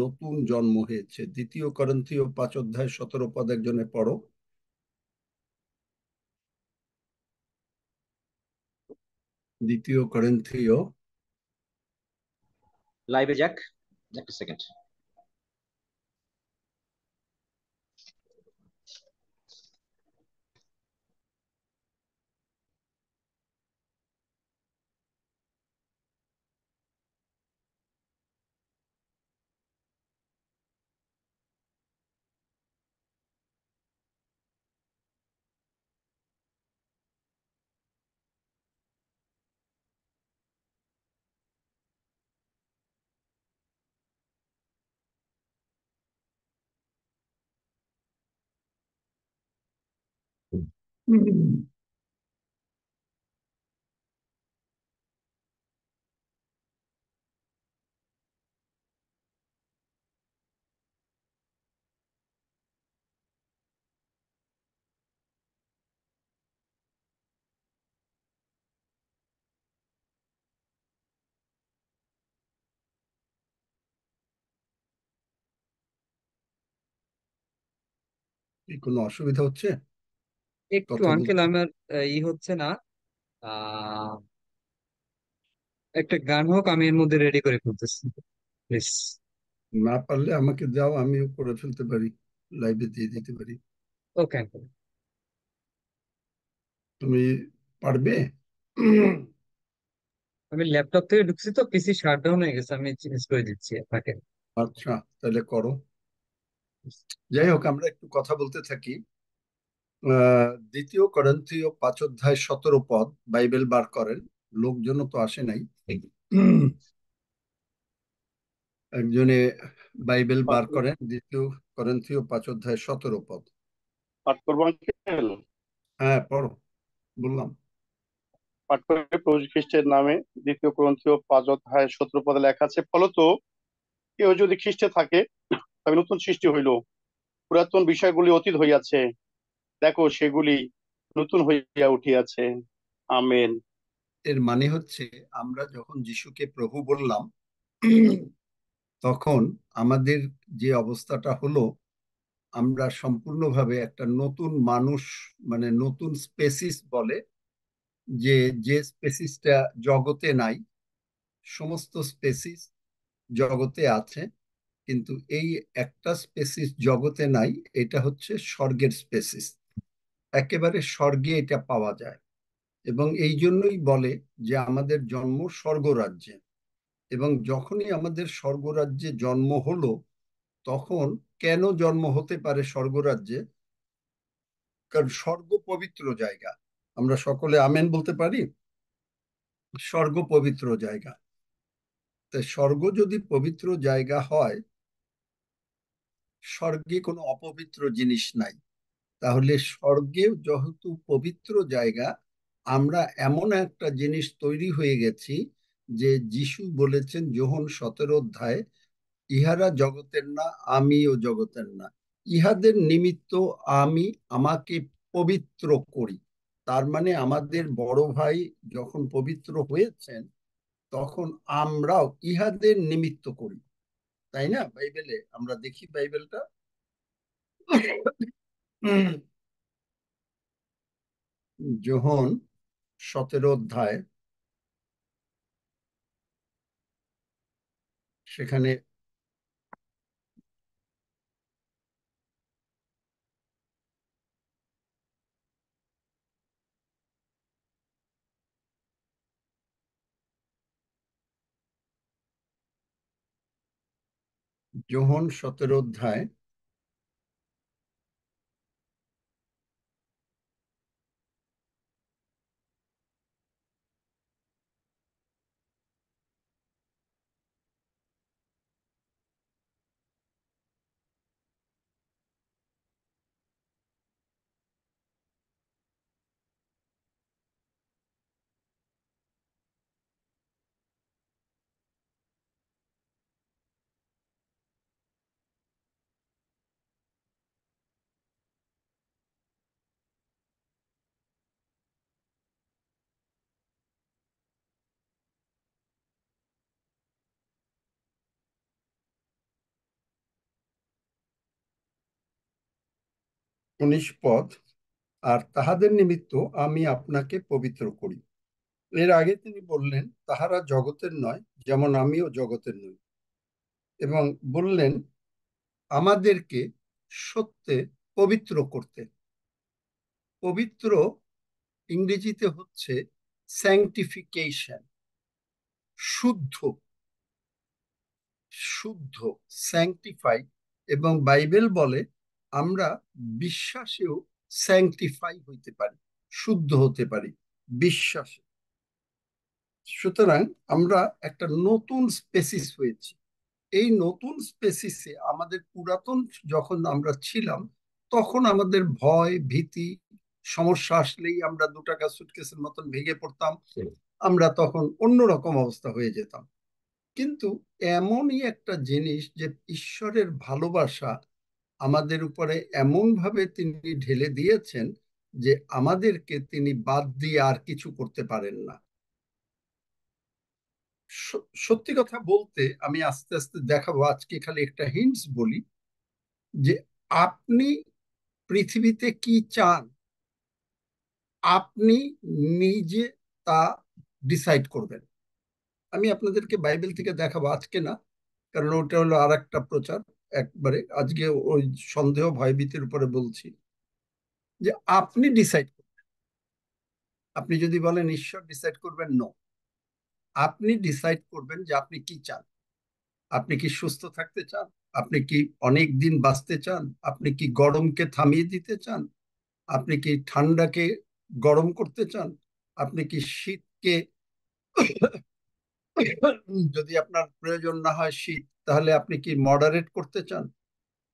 নতুন জন্ম হয়েছে। দ্বিতীয় করিন্থীয় 5 অধ্যায় 17 পদ একজনে পড়ো। দ্বিতীয় করিন্থীয়। লাইভে যাক, একটা সেকেন্ড। হুম। কি কোনো অসুবিধা হচ্ছে একটু কথা আঙ্কেল বলতে? আমার হচ্ছে না। আহ একটা গান হোক, আমি এর মধ্যে রেডি করে ফেলতেছি, প্লিজ। না পারলে আমাকে দাও, আমিও করে ফেলতে পারি, লাইভে দিয়ে দিতে পারি। Okay uncle. তুমি পারবে? আমি ল্যাপটপ থেকে ঢুকছি তো, পিসি শাট ডাউন হয়ে গেছে, আমি চেঞ্জ করে দিচ্ছি আপনাকে। আচ্ছা, তাহলে করো। যাই হোক, আমরা একটু কথা বলতে থাকি। দ্বিতীয় করিন্থীয় 5 অধ্যায় 17 পদ বাইবেল বার করেন। লোকজনও তো আসে নাই। একজনে বাইবেল পাঠ বার করেন, দ্বিতীয় করিন্থীয় 5 অধ্যায় 17 পদ। পাঠ করবো আঙ্কেল। হ্যাঁ, পড়ো, বললাম। পাঠ করে প্রভু যীশু খ্রিস্টের নামে। দ্বিতীয় করন্থীয় 5 অধ্যায় 17 পদে লেখা আছে, ফলত কেউ যদি খ্রিস্টে থাকে তবে নতুন সৃষ্টি হইল, পুরাতন বিষয়গুলি অতীত হইয়াছে, দেখো সেগুলি নতুন হইয়া উঠিয়াছে। আমেন। এর মানে হচ্ছে, আমরা যখন যিশুকে প্রভু বললাম, তখন আমাদের যে অবস্থাটা হলো, আমরা সম্পূর্ণভাবে একটা নতুন মানুষ, মানে নতুন স্পেসিস বলে, যে যে স্পেসিসটা জগতে নাই। সমস্ত স্পেসিস জগতে আছে, কিন্তু এই একটা স্পেসিস জগতে নাই। এটা হচ্ছে স্বর্গের স্পেসিস। একেবারে স্বর্গে এটা পাওয়া যায়। এবং এই জন্যই বলে যে আমাদের জন্ম স্বর্গরাজ্যে। এবং যখনই আমাদের স্বর্গরাজ্যে জন্ম হলো, তখন কেন জন্ম হতে পারে স্বর্গরাজ্যে? কারণ স্বর্গ পবিত্র জায়গা। আমরা সকলে আমেন বলতে পারি। স্বর্গ পবিত্র জায়গা। তাই স্বর্গ যদি পবিত্র জায়গা হয়, স্বর্গে কোনো অপবিত্র জিনিস নাই। তাহলে স্বর্গেও যেহেতু পবিত্র জায়গা, আমরা এমন একটা জিনিস তৈরি হয়ে গেছি, যে যিশু বলেছেন যোহন 17 অধ্যায়, ইহারা জগতের না, আমিও জগতের না, ইহাদের নিমিত্ত আমি আমাকে পবিত্র করি। তার মানে আমাদের বড় ভাই যখন পবিত্র হয়েছেন, তখন আমরাও ইহাদের নিমিত্ত করি। তাই না? বাইবেলে আমরা দেখি, বাইবেলটা যোহন 17 অধ্যায়, সেখানে যোহন 17 অধ্যায় 19 পদ, আর তাহাদের নিমিত্ত আমি আপনাকে পবিত্র করি। এর আগে তিনি বললেন, তাহারা জগতের নয়, যেমন আমিও জগতের নই, এবং বললেন আমাদেরকে সত্যে পবিত্র করতে। পবিত্র ইংরেজিতে হচ্ছে স্যাংটিফিকেশন, শুদ্ধ, শুদ্ধ, স্যাংটিফাই। এবং বাইবেল বলে আমরা বিশ্বাসেও স্যাংটিফাই হইতে পারি, শুদ্ধ হতে পারি বিশ্বাসে। সুতরাং আমরা একটা নতুন স্পেসিস হয়েছি। এই নতুন স্পেসিসে আমাদের পুরাতন যখন আমরা ছিলাম, তখন আমাদের ভয় ভীতি, সমস্যা আসলেই আমরা 2 টাকা সুটকেসের মতন ভেঙে পড়তাম, আমরা তখন অন্যরকম অবস্থা হয়ে যেতাম। কিন্তু এমনই একটা জিনিস যে ঈশ্বরের ভালোবাসা আমাদের উপরে এমন ভাবে তিনি ঢেলে দিয়েছেন যে আমাদেরকে তিনি বাদ দিয়ে আর কিছু করতে পারেন না। সত্যি কথা বলতে, আমি আস্তে আস্তে দেখাবো, আজকে খালি একটা হিন্টস বলি, যে আপনি পৃথিবীতে কি চান আপনি নিজে তা ডিসাইড করবেন। আমি আপনাদেরকে বাইবেল থেকে দেখাবো, আজকে না, কারণ ওটা হলো আর একটা প্রচার। একবারে আজকে ওই সন্দেহ ভয়ভীতির উপরে বলছি, যে আপনি ডিসাইড করবেন। আপনি যদি বলেন ঈশ্বর ডিসাইড করবেন, নো, আপনি ডিসাইড করবেন যে আপনি কি চান। আপনি কি সুস্থ থাকতে চান? আপনি কি অনেক দিন বাঁচতে চান? আপনি কি গরমকে থামিয়ে দিতে চান? আপনি কি ঠান্ডাকে গরম করতে চান? আপনি কি শীতকে, যদি আপনার প্রয়োজন না হয় শীত, তাহলে আপনি কি মডারেট করতে চান?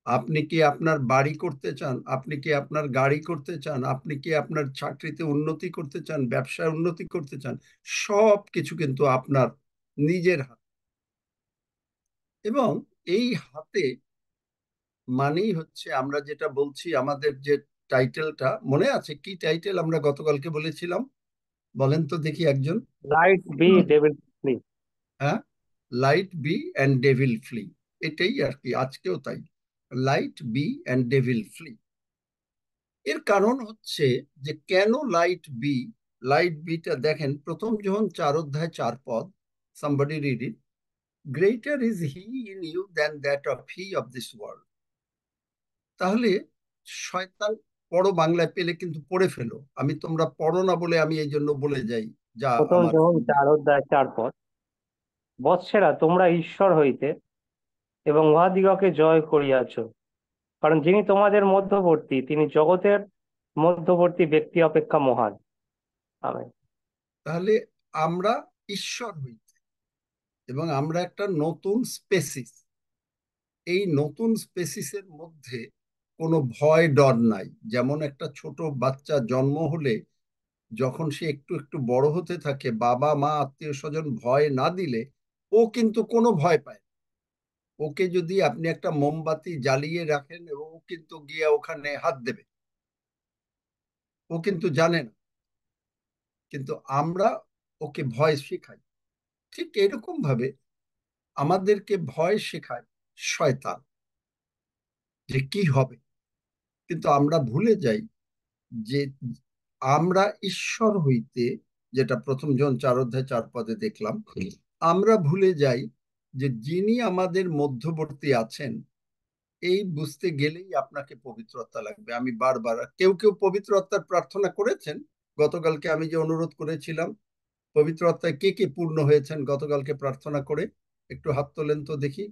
আপনি কি আপনার বাড়ি করতে চান? আপনি কি আপনার গাড়ি করতে চান? আপনি কি আপনার চাকরিতে উন্নতি করতে চান, ব্যবসায় উন্নতি করতে চান? সব কিছু কিন্তু আপনার নিজের হাত। এবং এই হাতে মানেই হচ্ছে, আমরা যেটা বলছি, আমাদের যে টাইটেলটা মনে আছে? কি টাইটেল আমরা গতকালকে বলেছিলাম? বলেন তো দেখি একজন। Light be devil flee. হ্যাঁ, light be and devil flee. এটাই আর কি, আজকেও তাই, light be and devil flee. এর কারণ হচ্ছে যে কেন লাইট বি। লাইট বিটা দেখেন, প্রথম যখন 4 অধ্যায় 4 পদ, somebody read it. Greater is he in you than that of he of this world. তাহলে শয়তান, পড়ো, বাংলায় পেলে কিন্তু পড়ে ফেলো, আমি তোমরা পড়ো না বলে আমি এই জন্য বলে যাই যা প্রথম আমার। যখন 4 অধ্যায় 4 পদ, বৎসেরা তোমরা ঈশ্বর হইতে এবং উহাদিগকে জয় করিয়াছ, কারণ যিনি তোমাদের মধ্যবর্তী তিনি জগতের মধ্যবর্তী ব্যক্তি অপেক্ষা মহান। আমেন। তাহলে আমরা ঈশ্বর হইতে, এবং আমরা একটা নতুন স্পেসিস। এই নতুন স্পেসিসের মধ্যে কোনো ভয় ডর নাই। যেমন একটা ছোট বাচ্চা জন্ম হলে যখন সে একটু একটু বড় হতে থাকে, বাবা মা আত্মীয় স্বজন ভয় না দিলে ও কিন্তু কোনো ভয় পায় না। ওকে যদি আপনি একটা মোমবাতি জ্বালিয়ে রাখেন, এবং ও কিন্তু গিয়ে ওখানে হাত দেবে, ও কিন্তু জানে না। কিন্তু আমরা ওকে ভয় শেখাই। ঠিক এরকম ভাবে আমাদেরকে ভয় শেখায় শয়তান, যে কি হবে। কিন্তু আমরা ভুলে যাই যে আমরা ঈশ্বর হইতে, যেটা প্রথম জন 4 অধ্যায় 4 পদে দেখলাম, আমরা ভুলে যাই যে যিনি আমাদের মধ্যবর্তী আছেন। এই বুঝতে গেলেই আপনাকে পবিত্র আত্মা লাগবে। আমি বারবার, কেউ কেউ পবিত্র আত্মার প্রার্থনা করেছেন। গতকালকে আমি যে অনুরোধ করেছিলাম, পবিত্র আত্মায় কে কে পূর্ণ হয়েছেন গতকালকে প্রার্থনা করে? একটু হাত তোলেন তো দেখি।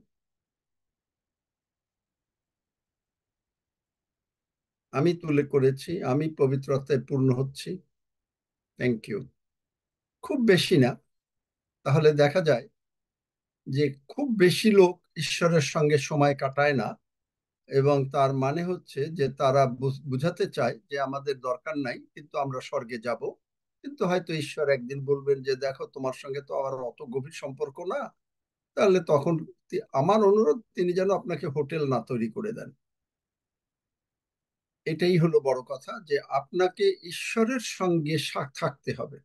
আমি তুলে করেছি, আমি পবিত্র আত্মায় পূর্ণ হচ্ছি। Thank you. খুব বেশি না। তাহলে দেখা যায় যে খুব বেশি লোক ঈশ্বরের সঙ্গে সময় কাটায় না, এবং তার মানে হচ্ছে যে তারা বুঝাতে চায় যে আমাদের দরকার নাই, কিন্তু আমরা স্বর্গে যাব। কিন্তু হয়তো ঈশ্বর একদিন বলবেন যে দেখো, তোমার সঙ্গে তো আমার অত গভীর সম্পর্ক না। তাহলে তখন আমার অনুরোধ, তিনি যেন আপনাকে হোটেল না তৈরি করে দেন। এটাই হলো বড় কথা, যে আপনাকে ঈশ্বরের সঙ্গে থাকতে হবে,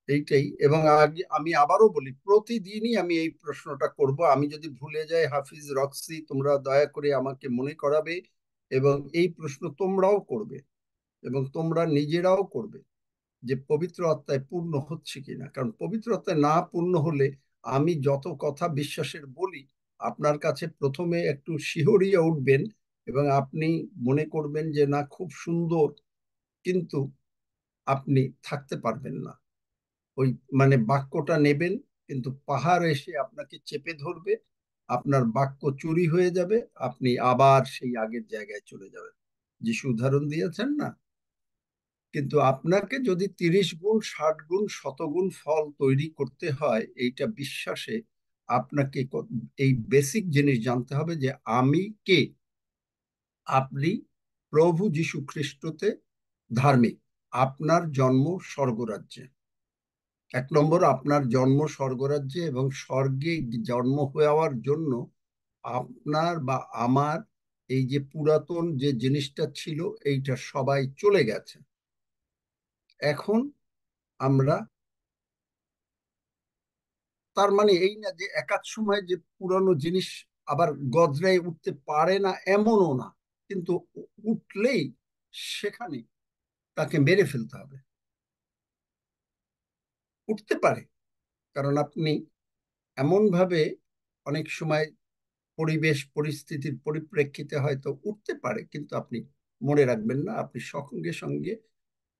এইটাই। এবং আগে আমি আবারও বলি, প্রতিদিনই আমি এই প্রশ্নটা করব। আমি যদি ভুলে যাই, হাফিজ, রক্সি, তোমরা দয়া করে আমাকে মনে করাবে, এবং এই প্রশ্ন তোমরাও করবে এবং তোমরা নিজেরাও করবে যে পবিত্র আত্মায় পূর্ণ হচ্ছে কিনা। কারণ পবিত্র আত্মায় না পূর্ণ হলে আমি যত কথা বিশ্বাসের বলি আপনার কাছে প্রথমে একটু শিহরিয়ে উঠবেন এবং আপনি মনে করবেন যে না খুব সুন্দর, কিন্তু আপনি থাকতে পারবেন না। ওই মানে বাক্যটা নেবেন, কিন্তু পাহাড় এসে আপনাকে চেপে ধরবে, আপনার বাক্য চুরি হয়ে যাবে, আপনি আবার সেই আগের জায়গায় চলে যাবেন। যিশু উদাহরণ দিয়েছেন না? কিন্তু আপনাকে যদি 30 গুণ 60 গুণ 100 গুণ ফল তৈরি করতে হয় এইটা বিশ্বাসে, আপনাকে এই বেসিক জিনিস জানতে হবে যে আমি কে। আপনি প্রভু যীশু খ্রিস্টতে ধার্মিক। আপনার জন্ম স্বর্গরাজ্যে। 1 নম্বর, আপনার জন্ম স্বর্গরাজ্যে এবং স্বর্গে জন্ম হওয়ার জন্য আপনার বা আমার এই যে পুরাতন যে জিনিসটা ছিল এইটা সবাই চলে গেছে। এখন আমরা, তার মানে এই না যে একাধ সময় যে পুরানো জিনিস আবার গজরায় উঠতে পারে না এমনও না, কিন্তু উঠলেই সেখানে তাকে মেরে ফেলতে হবে। উঠতে পারে, কারণ আপনি এমন ভাবে অনেক সময় পরিবেশ পরিস্থিতির পরিপ্রেক্ষিতে হয়তো উঠতে পারে, কিন্তু আপনি মনে রাখবেন না, আপনি সঙ্গে সঙ্গে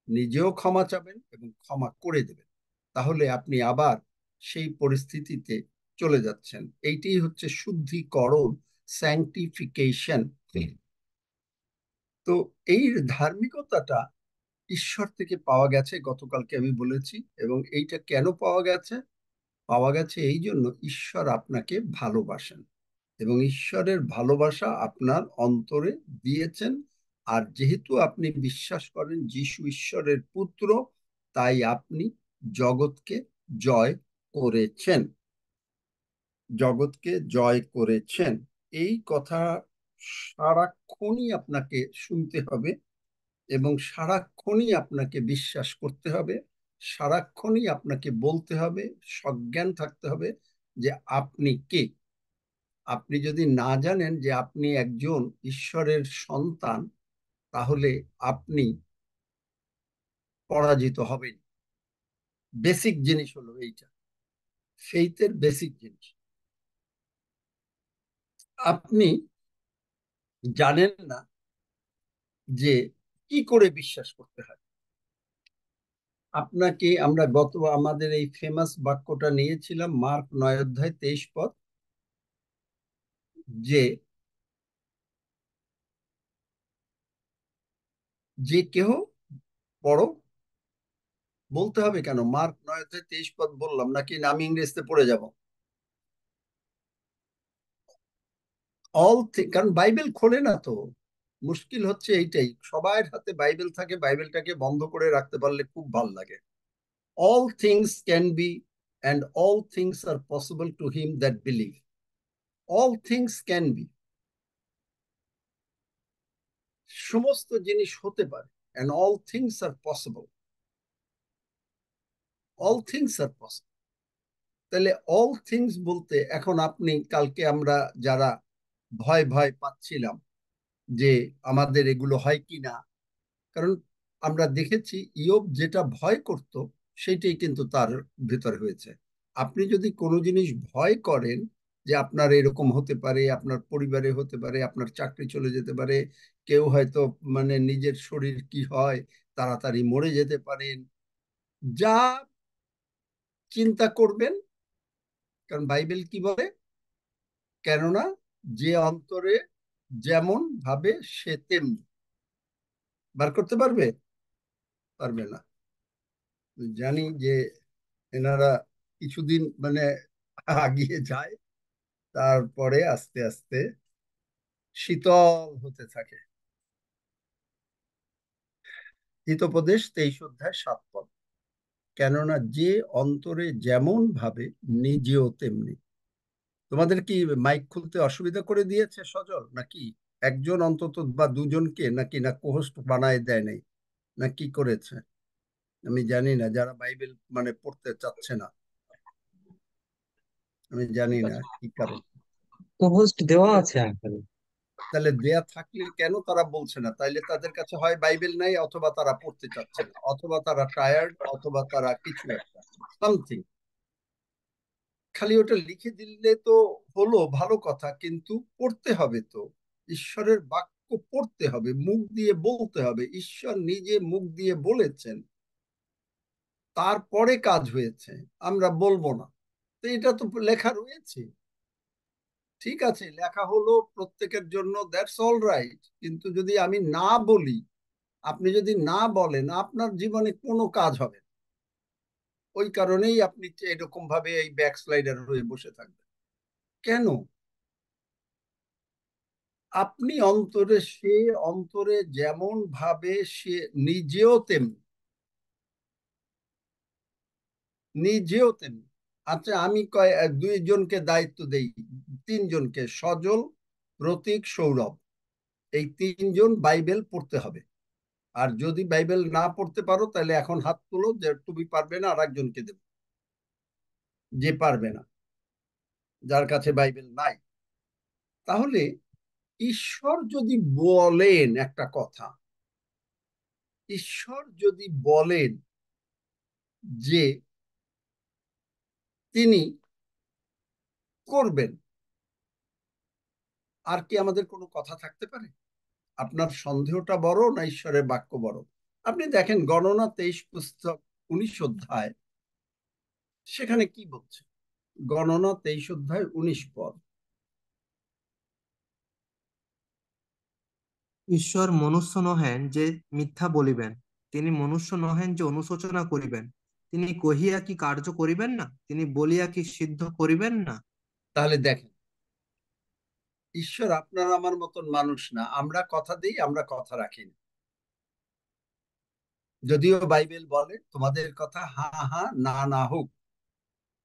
নিজেও ক্ষমা চাবেন এবং ক্ষমা করে দেবেন। তাহলে আপনি আবার সেই পরিস্থিতিতে চলে যাচ্ছেন। এইটাই হচ্ছে শুদ্ধিকরণ, স্যাংটিফিকেশন। তো এই ধার্মিকতাটা ঈশ্বর থেকে পাওয়া গেছে, গতকালকে আমি বলেছি। এবং এইটা কেন পাওয়া গেছে? পাওয়া গেছে এই জন্য ঈশ্বর আপনাকে ভালোবাসেন এবং ঈশ্বরের ভালোবাসা আপনার অন্তরে দিয়েছেন। আর যেহেতু আপনি বিশ্বাস করেন যিশু ঈশ্বরের পুত্র, তাই আপনি জগৎকে জয় করেছেন। জগৎকে জয় করেছেন, এই কথা সারাক্ষণই আপনাকে শুনতে হবে এবং সারাক্ষণই আপনাকে বিশ্বাস করতে হবে। সারাক্ষণই আপনাকে বলতে হবে, সজ্ঞান থাকতে হবে যে আপনি কে। আপনি যদি না জানেন যে আপনি একজন ঈশ্বরের সন্তান, তাহলে আপনি পরাজিত হবেন। বেসিক জিনিস হলো এইটা, ফেইথের বেসিক জিনিস। আপনি জানেন না যে কি করে বিশ্বাস করতে হয়। আপনাকে আমরা আমাদের এই ফেমাস বাক্যটা নিয়েছিলাম মার্ক 9 অধ্যায় 23 পদ, যে যে কেহ বড়। বলতে হবে কেন? মার্ক 9 অধ্যায় 23 পদ বললাম নাকি আমি ইংরেজিতে পড়ে যাব? কারণ বাইবেল খোলে না তো। মুশকিল হচ্ছে এইটাই, সবার হাতে বাইবেল থাকে, বাইবেলটাকে বন্ধ করে রাখতে পারলে খুব ভাল লাগে। All things can be and all things are possible to him that believe. All things can be, সমস্ত জিনিস হতে পারে। And all things are possible, all things are possible. তাহলে অল থিংস বলতে এখন আপনি, কালকে আমরা যারা ভয় ভয় পাচ্ছিলাম যে আমাদের এগুলো হয় কি না, কারণ আমরা দেখেছি ইয়োব যেটা ভয় করত সেটাই কিন্তু তার ভেতরে হয়েছে। আপনি যদি কোনো জিনিস ভয় করেন যে আপনার এরকম হতে পারে, আপনার পরিবারে হতে পারে, আপনার চাকরি চলে যেতে পারে, কেউ হয়তো মানে নিজের শরীর কি হয়, তাড়াতাড়ি মরে যেতে পারেন, যা চিন্তা করবেন। কারণ বাইবেল কি বলে? কেননা যে অন্তরে যেমন ভাবে সে তেমনি। বার করতে পারবে? পারবে না। জানি যে এনারা কিছুদিন মানে আগিয়ে যায়, তারপরে আস্তে আস্তে শীতল হতে থাকে। হিতোপদেশ 23 অধ্যায় 7 পদ, কেননা যে অন্তরে যেমন ভাবে নিজেও তেমনি। তোমাদের কি মাইক খুলতে অসুবিধা করে দিয়েছে সজল, নাকি একজন অন্তত বা দুজনকে, নাকি না কোহোস্ট বানায় দেয় নাই, না কি করেছে? আমি জানি না, যারা বাইবেল মানে পড়তে চাচ্ছে না, আমি জানি ঠিক না আছে। কি কারণ। তো হোস্ট দেওয়া আছে আঙ্কেল। তাহলে দেয়া থাকলে কেন তারা বলছে না? তাইলে তাদের কাছে হয় বাইবেল নাই, অথবা তারা পড়তে চাচ্ছে না, অথবা তারা টায়ার্ড, অথবা তারা কিছু একটা সামথিং। খালি ওটা লিখে দিলে তো হলো, ভালো কথা, কিন্তু পড়তে হবে তো। ঈশ্বরের বাক্য পড়তে হবে, মুখ দিয়ে বলতে হবে। ঈশ্বর নিজে মুখ দিয়ে বলেছেন, তারপরে কাজ হয়েছে, আমরা বলবো না। তো এটা তো লেখা রয়েছে, ঠিক আছে, লেখা হলো প্রত্যেকের জন্য, দ্যাটস অল রাইট। কিন্তু যদি আমি না বলি, আপনি যদি না বলেন, আপনার জীবনে কোনো কাজ হবে না। ওই কারণেই আপনি এরকম ভাবে এই ব্যাকস্লাইডার হয়ে বসে থাকবেন। কেন? আপনি অন্তরে, সে অন্তরে যেমন ভাবে, সে নিজেও তেমনি, নিজেও তেমনি। আচ্ছা, আমি দুইজনকে দায়িত্ব দেই, তিনজনকে, সজল, প্রতীক, সৌরভ, এই তিনজন বাইবেল পড়তে হবে। আর যদি বাইবেল না পড়তে পারো, তাহলে এখন হাত তুলো যে তুমি পারবে না, আর একজনকে দেবো যে পারবে না, যার কাছে বাইবেল নাই। তাহলে ঈশ্বর যদি বলেন একটা কথা, ঈশ্বর যদি বলেন যে তিনি করবেন, আর কি আমাদের কোনো কথা থাকতে পারে? আপনার সন্দেহটা বড় না ঈশ্বরের বাক্য বড়? আপনি দেখেন গণনা 23 পুস্তক 19 অধ্যায়, সেখানে কি বলছে? গণনা 23 অধ্যায় 19 পদ। ঈশ্বর মনুষ্য নহেন যে মিথ্যা বলিবেন, তিনি মনুষ্য নহেন যে অনুশোচনা করিবেন। তিনি কহিয়া কি কার্য করিবেন না? তিনি বলিয়া কি সিদ্ধ করিবেন না? তাহলে দেখেন, ঈশ্বর আপনার আমার মতন মানুষ না। আমরা কথা দিই, আমরা কথা রাখি না। যদিও বাইবেল বলে তোমাদের কথা হা হা না না হোক।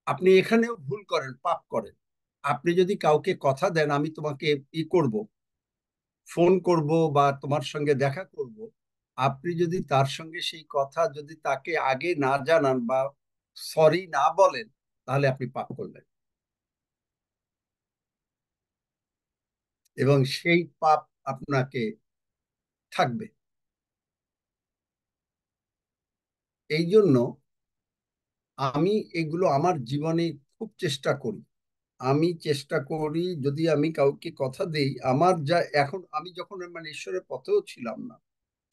আপনি এখানেও ভুল করেন, পাপ করেন। আপনি যদি কাউকে কথা দেন, আমি তোমাকে করব, ফোন করব বা তোমার সঙ্গে দেখা করব, আপনি যদি তার সঙ্গে সেই কথা যদি তাকে আগে না জানান বা সরি না বলেন, তাহলে আপনি পাপ করলেন, এবং সেই পাপ আপনাকে থাকবে। এই জন্য আমি এগুলো আমার জীবনে খুব চেষ্টা করি। আমি চেষ্টা করি, যদি আমি কাউকে কথা দেই, আমার যা এখন, আমি যখন মানে ঈশ্বরের পথেও ছিলাম না,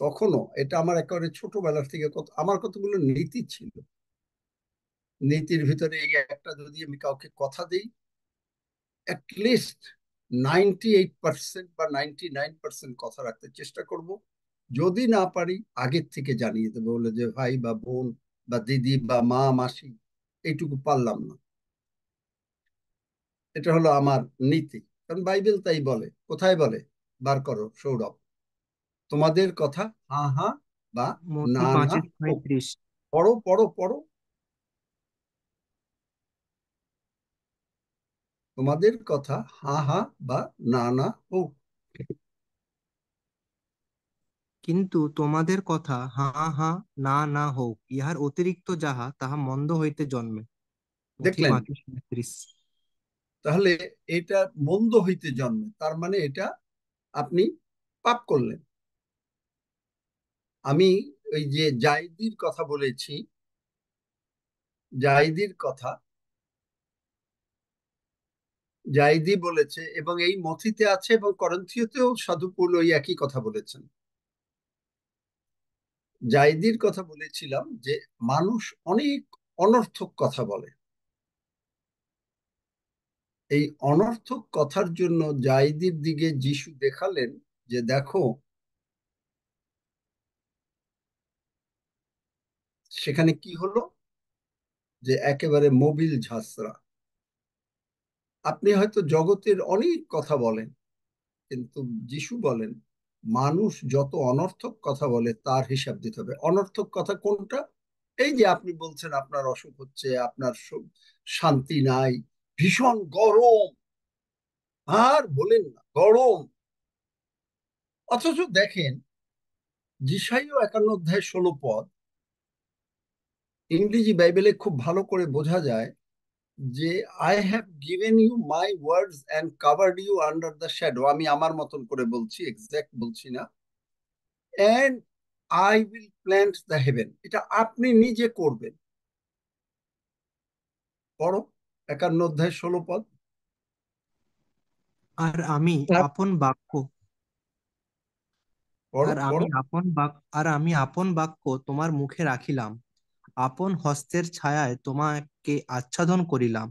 তখনও এটা আমার একেবারে ছোটবেলার থেকে আমার কতগুলো নীতি ছিল। নীতির ভিতরে এই একটা, যদি আমি কাউকে কথা দিই, অ্যাটলিস্ট 98% বা 99% কথা রাখতে চেষ্টা করব। যদি না পারি, আগের থেকে জানিয়ে দেবো, বলে যে ভাই বা বোন বা দিদি বা মা মাসি, এইটুকু পারলাম না। এটা হলো আমার নীতি, কারণ বাইবেল তাই বলে। কোথায় বলে? বার করো সৌরভ, তোমাদের কথা হা হা বা মত্তি না না পাঁচের হোক। 35। পড়ো পড়ো পড়ো, তোমাদের কথা হা হা বা না না হোক। কিন্তু তোমাদের কথা হাঁ হাঁ না না হোক, ইহার অতিরিক্ত যাহা তাহা মন্দ হইতে জন্মে। মথি দেখলেন? 5:37। তাহলে এটা মন্দ হইতে জন্মে, তার মানে এটা আপনি পাপ করলেন। আমি ওই যে জায়দির কথা বলেছি, জায়দির কথা, জায়দি বলেছে, এবং এই মথিতে আছে, এবং করন্থীয়তেও সাধু পৌল ওই একই কথা বলেছেন। জায়দির কথা বলেছিলাম যে মানুষ অনেক অনর্থক কথা বলে। এই অনর্থক কথার জন্য জায়দির দিকে যিশু দেখালেন যে দেখো, সেখানে কি হলো, যে একেবারে মোবিল ঝাঁসরা। আপনি হয়তো জগতের অনেক কথা বলেন, কিন্তু যিশু বলেন মানুষ যত অনর্থক কথা বলে তার হিসাব দিতে হবে। অনর্থক কথা কোনটা? এই যে আপনি বলছেন আপনার অসুখ হচ্ছে, আপনার শান্তি নাই, ভীষণ গরম, আর বলেন না গরম। অথচ দেখেন, যিশাইও 51 অধ্যায় 16 পদ, ইংরেজি বাইবেলে খুব ভালো করে বোঝা যায় যে I have given you my words and covered you under the shadow, আমি আমার মতন করে বলছি, এক্সাক্ট বলছি না, and I will plant the heaven, এটা আপনি নিজে করবেন। পড়ো 51 অধ্যায় 16 পদ। আর আমি আর আপন বাক্য পড়ো পড়ো। আর আমি আপন বাক্য তোমার মুখে রাখিলাম, আপন হস্তের ছায়ায় তোমাকে আচ্ছাদন করিলাম।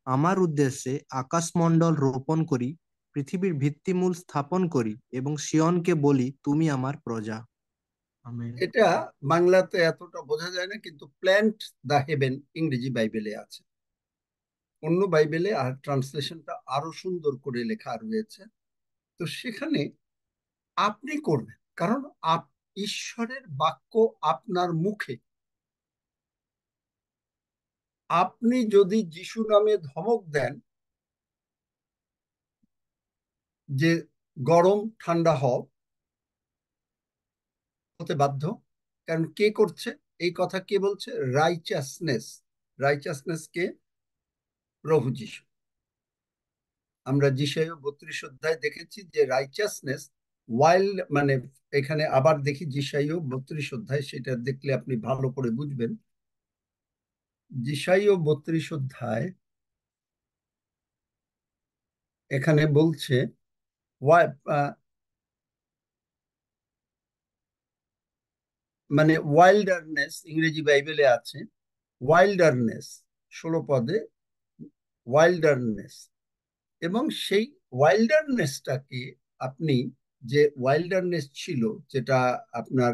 আমার উদ্দেশ্যে আকাশমণ্ডল রোপণ করি, পৃথিবীর ভিত্তিমূল স্থাপন করি, এবং সিয়নকে বলি তুমি আমার প্রজা। আমেন। এটা বাংলাতে এতটা বোঝা যায় না, কিন্তু প্ল্যান্ট দ্য হেভেন ইংরেজি বাইবেলে আছে। অন্য বাইবেলে আর ট্রান্সলেশনটা আরো সুন্দর করে লেখা রয়েছে। তো সেখানে আপনি করবেন, কারণ ঈশ্বরের বাক্য আপনার মুখে। আপনি যদি যিশু নামে ধমক দেন যে গরম ঠান্ডা হতে বাধ্য, কারণ কে করছে এই কথা, কে বলছে? রাইচাসনেস। রাইচাসনেস কে? প্রভু যিশু। আমরা যিশাইয় 32 অধ্যায় দেখেছি যে রাইচাসনেস ওয়াইল্ড, মানে এখানে আবার দেখি যিশাইয় 32 অধ্যায়, সেটা দেখলে আপনি ভালো করে বুঝবেন। যিশাইয় 32 অধ্যায় এখানে বলছে মানে ওয়াইল্ডারনেস, ইংরেজি বাইবেলে আছে ওয়াইল্ডারনেস, 16 পদে ওয়াইল্ডারনেস। এবং সেই ওয়াইল্ডারনেসটাকে আপনি, যে ওয়াইল্ডারনেস ছিল যেটা আপনার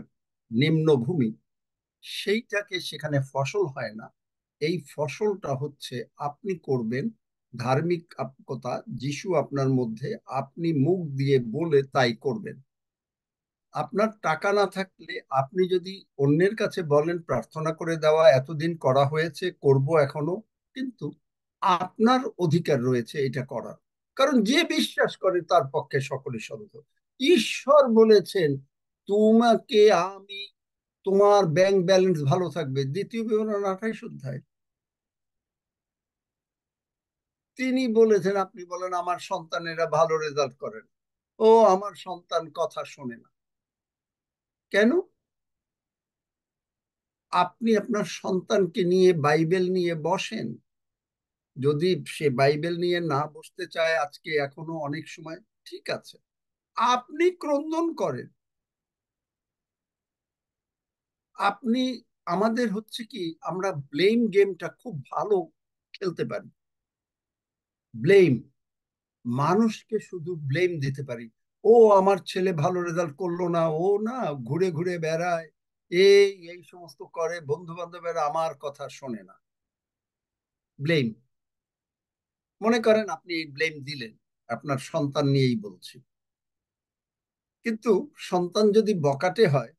নিম্নভূমি, সেইটাকে সেখানে ফসল হয় না, এই ফসলটা হচ্ছে আপনি করবেন ধার্মিকতা, যিশু আপনার মধ্যে, আপনি মুখ দিয়ে বলে তাই করবেন। আপনার টাকা না থাকলে আপনি যদি অন্যের কাছে বলেন প্রার্থনা করে দেওয়া এতদিন করা হয়েছে, করব এখনো, কিন্তু আপনার অধিকার রয়েছে এটা করার, কারণ যে বিশ্বাস করে তার পক্ষে সকলে সম্ভব। ঈশ্বর বলেছেন তোমাকে আমি, তোমার ব্যাংক ব্যালেন্স ভালো থাকবে, 2 বিবরণ 28 অধ্যায়। তিনি বলেছেন, আপনি বলেন আমার সন্তানেরা ভালো রেজাল্ট করেন, ও আমার সন্তান কথা শোনে না কেন? আপনি আপনার সন্তানকে নিয়ে বাইবেল নিয়ে বসেন, যদি সে বাইবেল নিয়ে না বসতে চায় আজকে এখনো অনেক সময়, ঠিক আছে, আপনি ক্রন্দন করেন। আপনি, আমাদের হচ্ছে কি, আমরা ব্লেম গেমটা খুব ভালো খেলতে পারি। ব্লেম, মানুষকে শুধু ব্লেম দিতে পারি। ও আমার ছেলে ভালো রেজাল্ট করলো না, ও না ঘুরে ঘুরে বেড়ায়, এই এই সমস্ত করে, বন্ধু বান্ধবেরা আমার কথা শোনে না। ব্লেম। মনে করেন আপনি এই ব্লেম দিলেন, আপনার সন্তান নিয়েই বলছি, কিন্তু সন্তান যদি বকাটে হয়,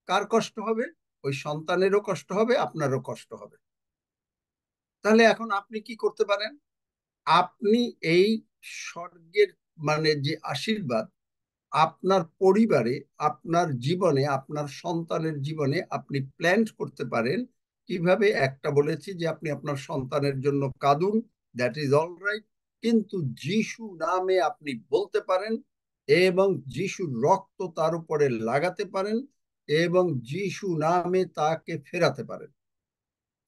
কার কষ্ট হবে? ওই সন্তানেরও কষ্ট হবে, আপনারও কষ্ট হবে। তাহলে এখন আপনি কি করতে পারেন? আপনি এই স্বর্গের, মানে যে আশীর্বাদ আপনার পরিবারে, আপনার জীবনে, আপনার সন্তানের জীবনে আপনি প্ল্যান করতে পারেন। কিভাবে? একটা বলেছি যে আপনি আপনার সন্তানের জন্য কাঁদুন, দ্যাট ইজ অল রাইট, কিন্তু যিশু নামে আপনি বলতে পারেন, এবং যিশুর রক্ত তার উপরে লাগাতে পারেন, এবং যিশু নামে তাকে ফেরাতে পারেন।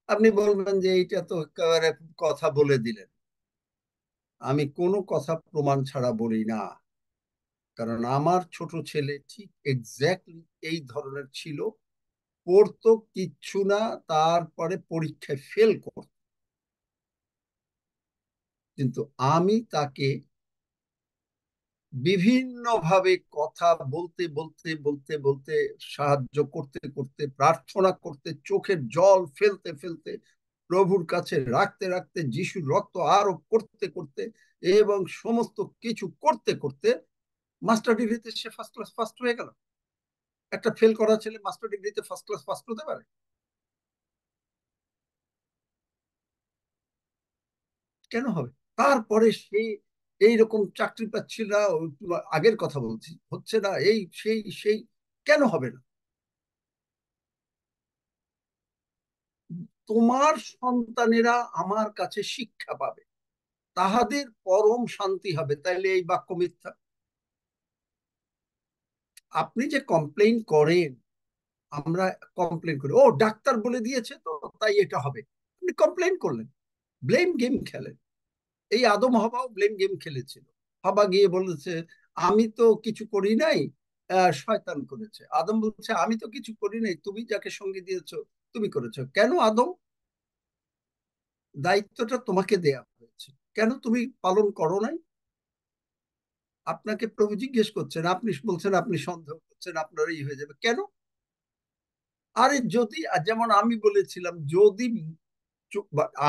আপনি বলবেন যে এইটা তো একেবারে কথা বলে দিলেন। আমি কোনো কথা প্রমাণ ছাড়া বলি না, কারণ আমার ছোট ছেলে ঠিক এক্স্যাক্টলি এই ধরনের ছিল, পড়তো কিচ্ছু না, তারপরে পরীক্ষায় ফেল করত, কিন্তু আমি তাকে বিভিন্নভাবে কথা বলতে বলতে বলতে বলতে, সাহায্য করতে করতে, প্রার্থনা করতে, চোখের জল ফেলতে ফেলতে, প্রভুর কাছে রাখতে রাখতে, যিশুর রক্ত আরোপ করতে করতে, এবং সমস্ত কিছু করতে করতে, মাস্টার ডিগ্রিতে সে ফার্স্ট ক্লাস ফার্স্ট হয়ে গেল। একটা ফেল করা ছেলে মাস্টার ডিগ্রিতে ফার্স্ট ক্লাস ফার্স্ট হতে পারে? কেন হবে? তারপরে সে এইরকম চাকরি পাচ্ছিল না, আগের কথা বলছি, হচ্ছে না, এই সেই সেই, কেন হবে না? তোমার সন্তানেরা আমার কাছে শিক্ষা পাবে, তাহাদের পরম শান্তি হবে। তাইলে এই বাক্য মিথ্যা? আপনি যে কমপ্লেইন করেন, আমরা কমপ্লেন করি, ও ডাক্তার বলে দিয়েছে তো তাই এটা হবে, আপনি কমপ্লেন করলেন, ব্লেম গেম খেলেন। এই আদম হাওয়াও ব্লেম গেম খেলেছিল। হাওয়া গিয়ে বলেছে আমি তো কিছু করি নাই, শয়তান করেছে। আদম বলছে আমি তো কিছু করি নাই, তুমি যাকে সঙ্গে দিয়েছো তুমি করেছো। কেন আদম? দায়িত্বটা তোমাকে দেয়া হয়েছে, কেন তুমি পালন করো নাই? আপনাকে প্রভু জিজ্ঞেস করছেন, আপনি বলছেন আপনি সন্দেহ করছেন আপনার এই হয়ে যাবে কেন? আরে যদি, যেমন আমি বলেছিলাম, যদি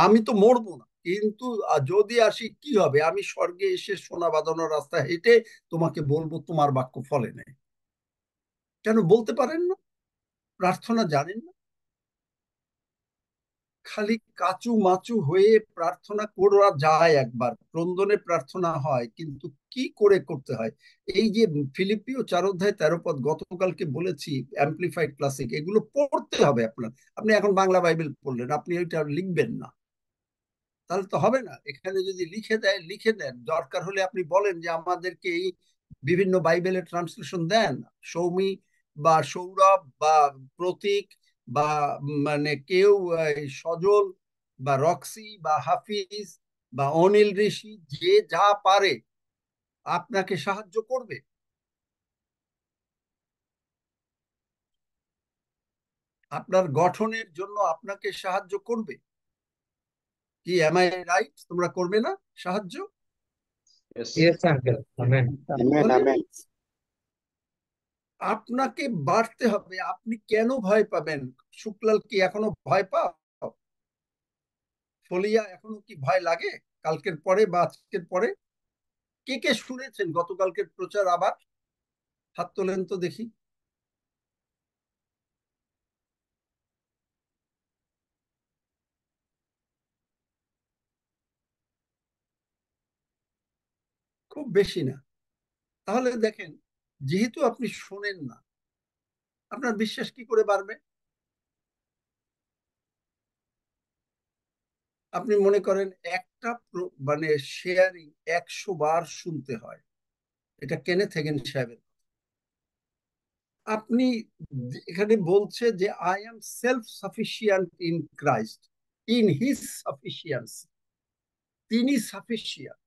আমি তো মরবো না, কিন্তু যদি আসি কি হবে? আমি স্বর্গে এসে সোনা বাঁধানো রাস্তা হেঁটে তোমাকে বলবো তোমার বাক্য ফলে নেই। কেন বলতে পারেন না? প্রার্থনা জানেন না? খালি কাচু মাচু হয়ে প্রার্থনা করা যায়, একবার ক্রন্দনে প্রার্থনা হয়, কিন্তু কি করে করতে হয়? এই যে ফিলিপিও 4 অধ্যায় 13 পদ গতকালকে বলেছি, অ্যাম্পলিফাইড ক্লাসিক, এগুলো পড়তে হবে আপনার। আপনি এখন বাংলা বাইবেল পড়লেন, আপনি ওইটা লিখবেন না, তাহলে তো হবে না। এখানে যদি লিখে দেয় লিখে দেন, দরকার হলে আপনি বলেন যে আমাদেরকে এই বিভিন্ন বাইবেলের ট্রান্সলেশন দেন। সৌমি বা সৌরভ বা প্রতীক বা মানে কেউ, সজল বা রক্সি বা হাফিজ বা অনিল ঋষি, যে যা পারে আপনাকে সাহায্য করবে। আপনার গঠনের জন্য আপনাকে সাহায্য করবে। কি এম আই রাইট? তোমরা করবে না সাহায্য? Yes. Yes uncle, amen. Amen তাহলে আমেন। আপনাকে বাড়তে হবে। আপনি কেন ভয় পাবেন? শুক্লাল কি এখনো ভয় পাও? ফলিয়া এখনো কি ভয় লাগে কালকের পরে বা আজকের পরে? কে কে শুনেছেন গতকালকের প্রচার? আবার হাত তোলেন তো দেখি। খুব বেশি না। তাহলে দেখেন, যেহেতু আপনি শোনেন না, আপনার বিশ্বাস কি করে বাড়বে? আপনি মনে করেন একটা মানে শেয়ারিং 100 বার শুনতে হয়। এটা কেনে থেকেন সাহেবের। আপনি এখানে বলছে যে I am self sufficient in Christ, in his sufficiency, তিনি সাফিসিয়েন্ট,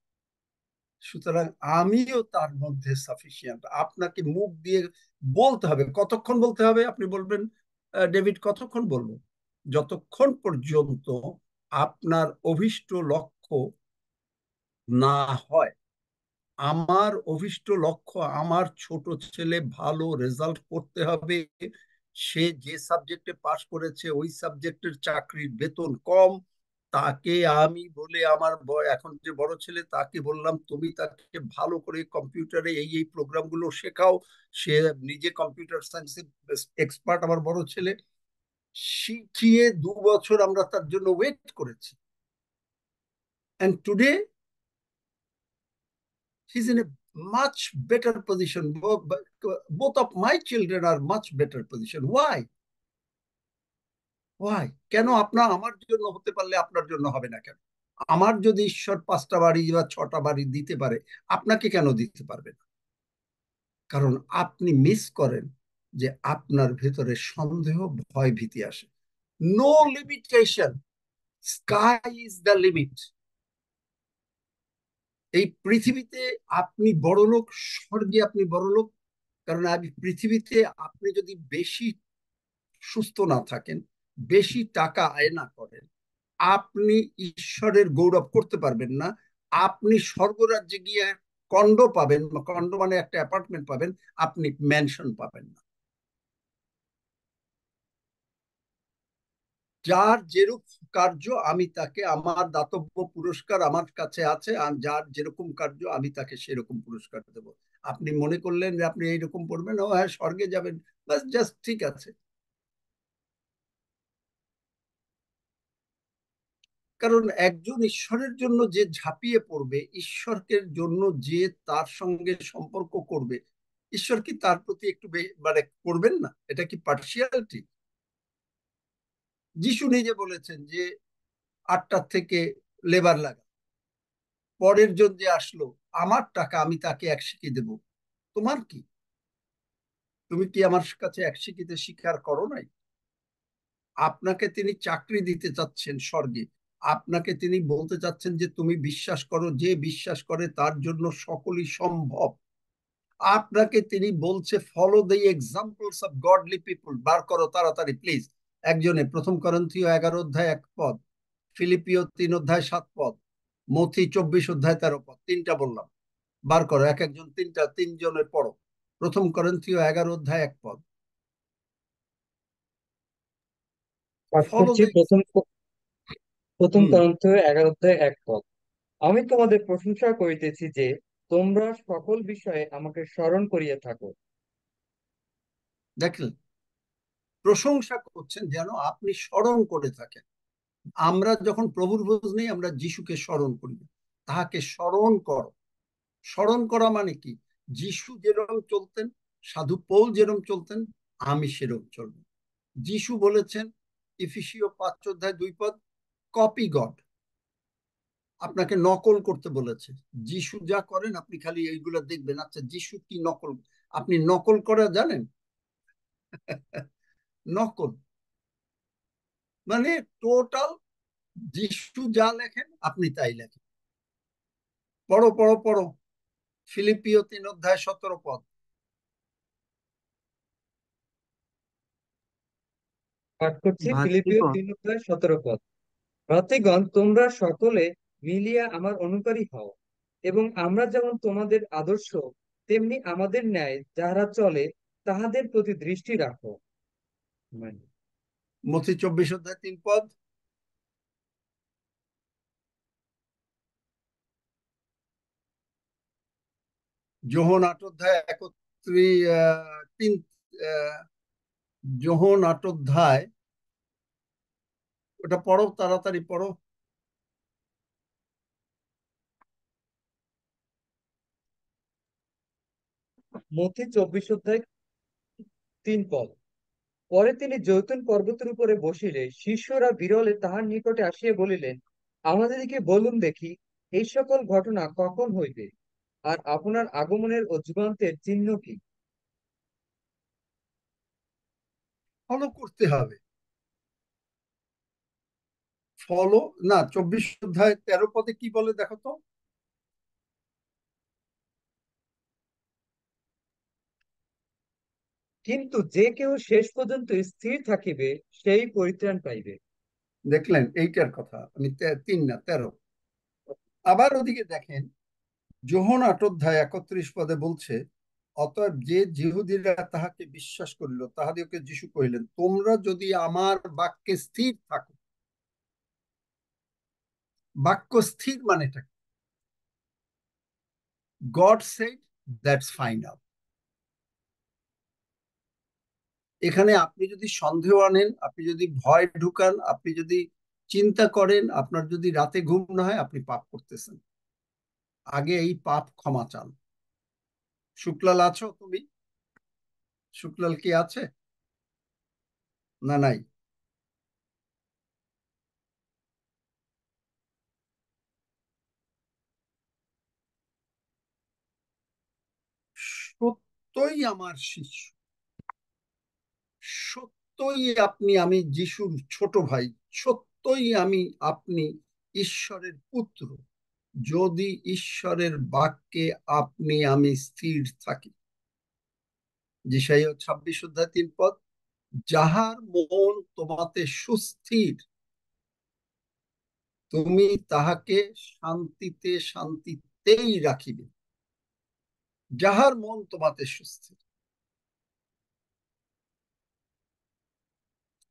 সুতরাং আমিও তার মধ্যে সাফিসিয়েন্ট। আপনাকে মুখ দিয়ে বলতে হবে। কতক্ষণ বলতে হবে? আপনি বলবেন ডেভিড কতক্ষণ বলবো? যতক্ষণ পর্যন্ত আপনার অভিষ্ট লক্ষ্য না হয়। আমার অভিষ্ট লক্ষ্য, আমার ছোট ছেলে ভালো রেজাল্ট করতে হবে, সে যে সাবজেক্টে পাশ করেছে ওই সাবজেক্টের চাকরির বেতন কম, তাকে আমি বলে আমার এখন যে বড় ছেলে তাকে বললাম তুমি তাকে ভালো করে কম্পিউটারে এই এই প্রোগ্রামগুলো শেখাও। সে নিজে কম্পিউটার সায়েন্সে এক্সপার্ট আমার বড় ছেলে। শিখিয়ে 2 বছর আমরা তার জন্য ওয়েট করেছি, and today he's in a much better position. Both of my children are much better position. Why? Why? কেন আপনার আমার জন্য হতে পারলে আপনার জন্য হবে না কেন? আমার যদি ঈশ্বর 5টা বাড়ি বা 6টা বাড়ি দিতে পারে, আপনাকে কেন দিতে পারবে না? কারণ আপনি মিস করেন যে আপনার ভেতরে সন্দেহ, ভয়, ভীতি আসে। No limitation, sky is the limit. এই পৃথিবীতে আপনি বড়লোক, স্বর্গে আপনি বড়লোক। কারণ আমি পৃথিবীতে আপনি যদি বেশি সুস্থ না থাকেন, বেশি টাকা আয় না করেন, আপনি ঈশ্বরের গৌরব করতে পারবেন না। আপনি স্বর্গরাজ্যে গিয়ে কন্ডো পাবেন, কন্ডো মানে একটা অ্যাপার্টমেন্ট পাবেন, আপনি ম্যানশন পাবেন না। যার যেরূপ কার্য আমি তাকে, আমার দাতব্য পুরস্কার আমার কাছে আছে, যার যেরকম কার্য আমি তাকে সেরকম পুরস্কার দেব। আপনি মনে করলেন যে আপনি এইরকম পড়বেন, ও হ্যাঁ স্বর্গে যাবেন, বাস জাস্ট ঠিক আছে। কারণ একজন ঈশ্বরের জন্য যে ঝাঁপিয়ে পড়বে, ঈশ্বরের জন্য যে তার সঙ্গে সম্পর্ক করবে, ঈশ্বর কি তার প্রতি একটু মানে করবেন না? এটা কি পার্সিয়ালিটি? যিশু নিজে বলেছেন যে 8টার থেকে লেবার লাগা, পরের জন যে আসলো, আমার টাকা আমি তাকে 1 সিকি দেব। তোমার কি? তুমি কি আমার কাছে 1 সিকিতে স্বীকার করো নাই? আপনাকে তিনি চাকরি দিতে চাচ্ছেন স্বর্গে। আপনাকে তিনি বলতে চাচ্ছেন যে তুমি বিশ্বাস করো, যে বিশ্বাস করে তার জন্য সকলই সম্ভব। আপনাকে তিনি বলছে follow the examples of godly people. বার করো তাড়াতাড়ি প্লিজ। একজনে 1 করিন্থীয় 11 অধ্যায় 1 পদ, ফিলিপিও 3 অধ্যায় 7 পদ, মথি 24 অধ্যায় 13 পদ। 3টা বললাম, বার করো। এক একজন তিনটা, তিনজনের পড়ো। 1 করিন্থীয় 11 অধ্যায় 1 পদ। পাঠ ফলো করছি দ্য। প্রথম হুম। করিন্থীয় 11 অধ্যায় 1 পদ। আমি তোমাদের প্রশংসা করিতেছি যে তোমরা সকল বিষয়ে আমাকে স্মরণ করিয়া থাকো। দেখলেন, প্রশংসা করছেন যেন আপনি স্মরণ করে থাকেন। আমরা যখন প্রভুর ভোজ নেই, আমরা যিশুকে স্মরণ করি না, তাহাকে স্মরণ করো। স্মরণ করা মানে কি? যিশু যেরকম চলতেন, সাধু পৌল যেরকম চলতেন, আমি সেরকম চলবো। যিশু বলেছেন ইফিসীয় 5 অধ্যায় 2 পদ, কপি গড। আপনাকে নকল করতে বলেছে। যিশু যা করেন আপনি খালি এইগুলা দেখবেন, আচ্ছা যিশু কি নকল। আপনি নকল করা জানেন? নকল মানে টোটাল যিশু যা লেখেন আপনি তাই লেখেন। পড়ো পড়ো পড়ো, ফিলিপিও 3 অধ্যায় 17 পদ। পাঠ করছি ফিলিপিও ভাতৃগণ 3 অধ্যায় 17 পদ। ভ্রাতৃগণ, তোমরা সকলে মিলিয়া আমার অনুকারী হও, এবং আমরা যেমন তোমাদের আদর্শ তেমনি আমাদের ন্যায় যাহারা চলে তাহাদের প্রতি দৃষ্টি রাখো। মানে, মথি 24 অধ্যায় 3 পদ। যোহন 8 অধ্যায় 31 যোহন 8 অধ্যায়, ওটা পড়ো তাড়াতাড়ি পড়ো। মথি 24 অধ্যায় 3 পদ। পরে তিনি জৈতুন পর্বতের উপরে বসিলে শিষ্যরা বিরলে তাহার নিকটে আসিয়া বলিলেন, আমাদেরকে বলুন দেখি, এই সকল ঘটনা কখন হইবে, আর আপনার আগমনের ও যুগান্তের চিহ্ন কি? ফলো করতে হবে। ফলো না, 24 অধ্যায় 13 পদে কি বলে দেখো তো। কিন্তু যে কেউ শেষ পর্যন্ত স্থির থাকিবে সেই পরিত্রাণ পাইবে। দেখলেন, এইটার কথা আমি 3 না 13। আবার ওদিকে দেখেন, যোহন 8 অধ্যায় 31 পদে বলছে, অতএব যে যিহুদীরা তাহাকে বিশ্বাস করিল তাহাদিওকে যিশু কহিলেন, তোমরা যদি আমার বাক্যে স্থির থাকো। বাক্য স্থির মানেটা কি? God said that's final. এখানে আপনি যদি সন্দেহ আনেন, আপনি যদি ভয় ঢুকান, আপনি যদি চিন্তা করেন, আপনার যদি রাতে ঘুম না হয়, আপনি পাপ করতেছেন। আগে এই পাপ ক্ষমা চান। শুক্লাল আছো তুমি? শুক্লাল কি আছে না নাই? সত্যই আমার শিষ্য, সত্যই আপনি, আমি যিশুর ছোট ভাই, সত্যই আমি আপনি ঈশ্বরের পুত্র, যদি ঈশ্বরের বাক্যে আপনি আমি স্থির থাকি। যিশাইয়া 26 অধ্যায় 3 পদ, যাহার মন তোমাতে সুস্থির, তুমি তাহাকে শান্তিতে শান্তিতেই রাখিবে। যাহার মন তোমাতে সুস্থির।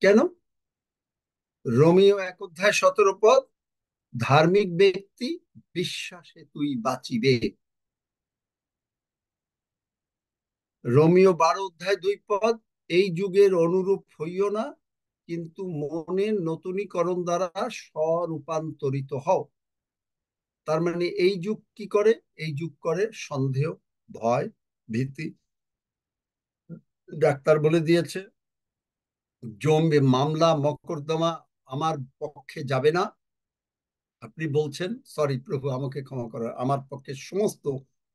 কেন? রোমিও 1 অধ্যায় 17 পদ, ধার্মিক ব্যক্তি বিশ্বাসে তুই বাঁচিবে। রোমিও 12 অধ্যায় 2 পদ, এই যুগের অনুরূপ হইও না, কিন্তু মনের নতুনীকরণ দ্বারা স্বরূপান্তরিত হও। তার মানে এই যুগ কি করে? এই যুগ করে সন্দেহ, ভয়, ভীতি। ডাক্তার বলে দিয়েছে জমবে, মামলা মকদ্দমা আমার পক্ষে যাবে না। আপনি বলছেন, সরি প্রভু আমাকে ক্ষমা করো, আমার পক্ষে সমস্ত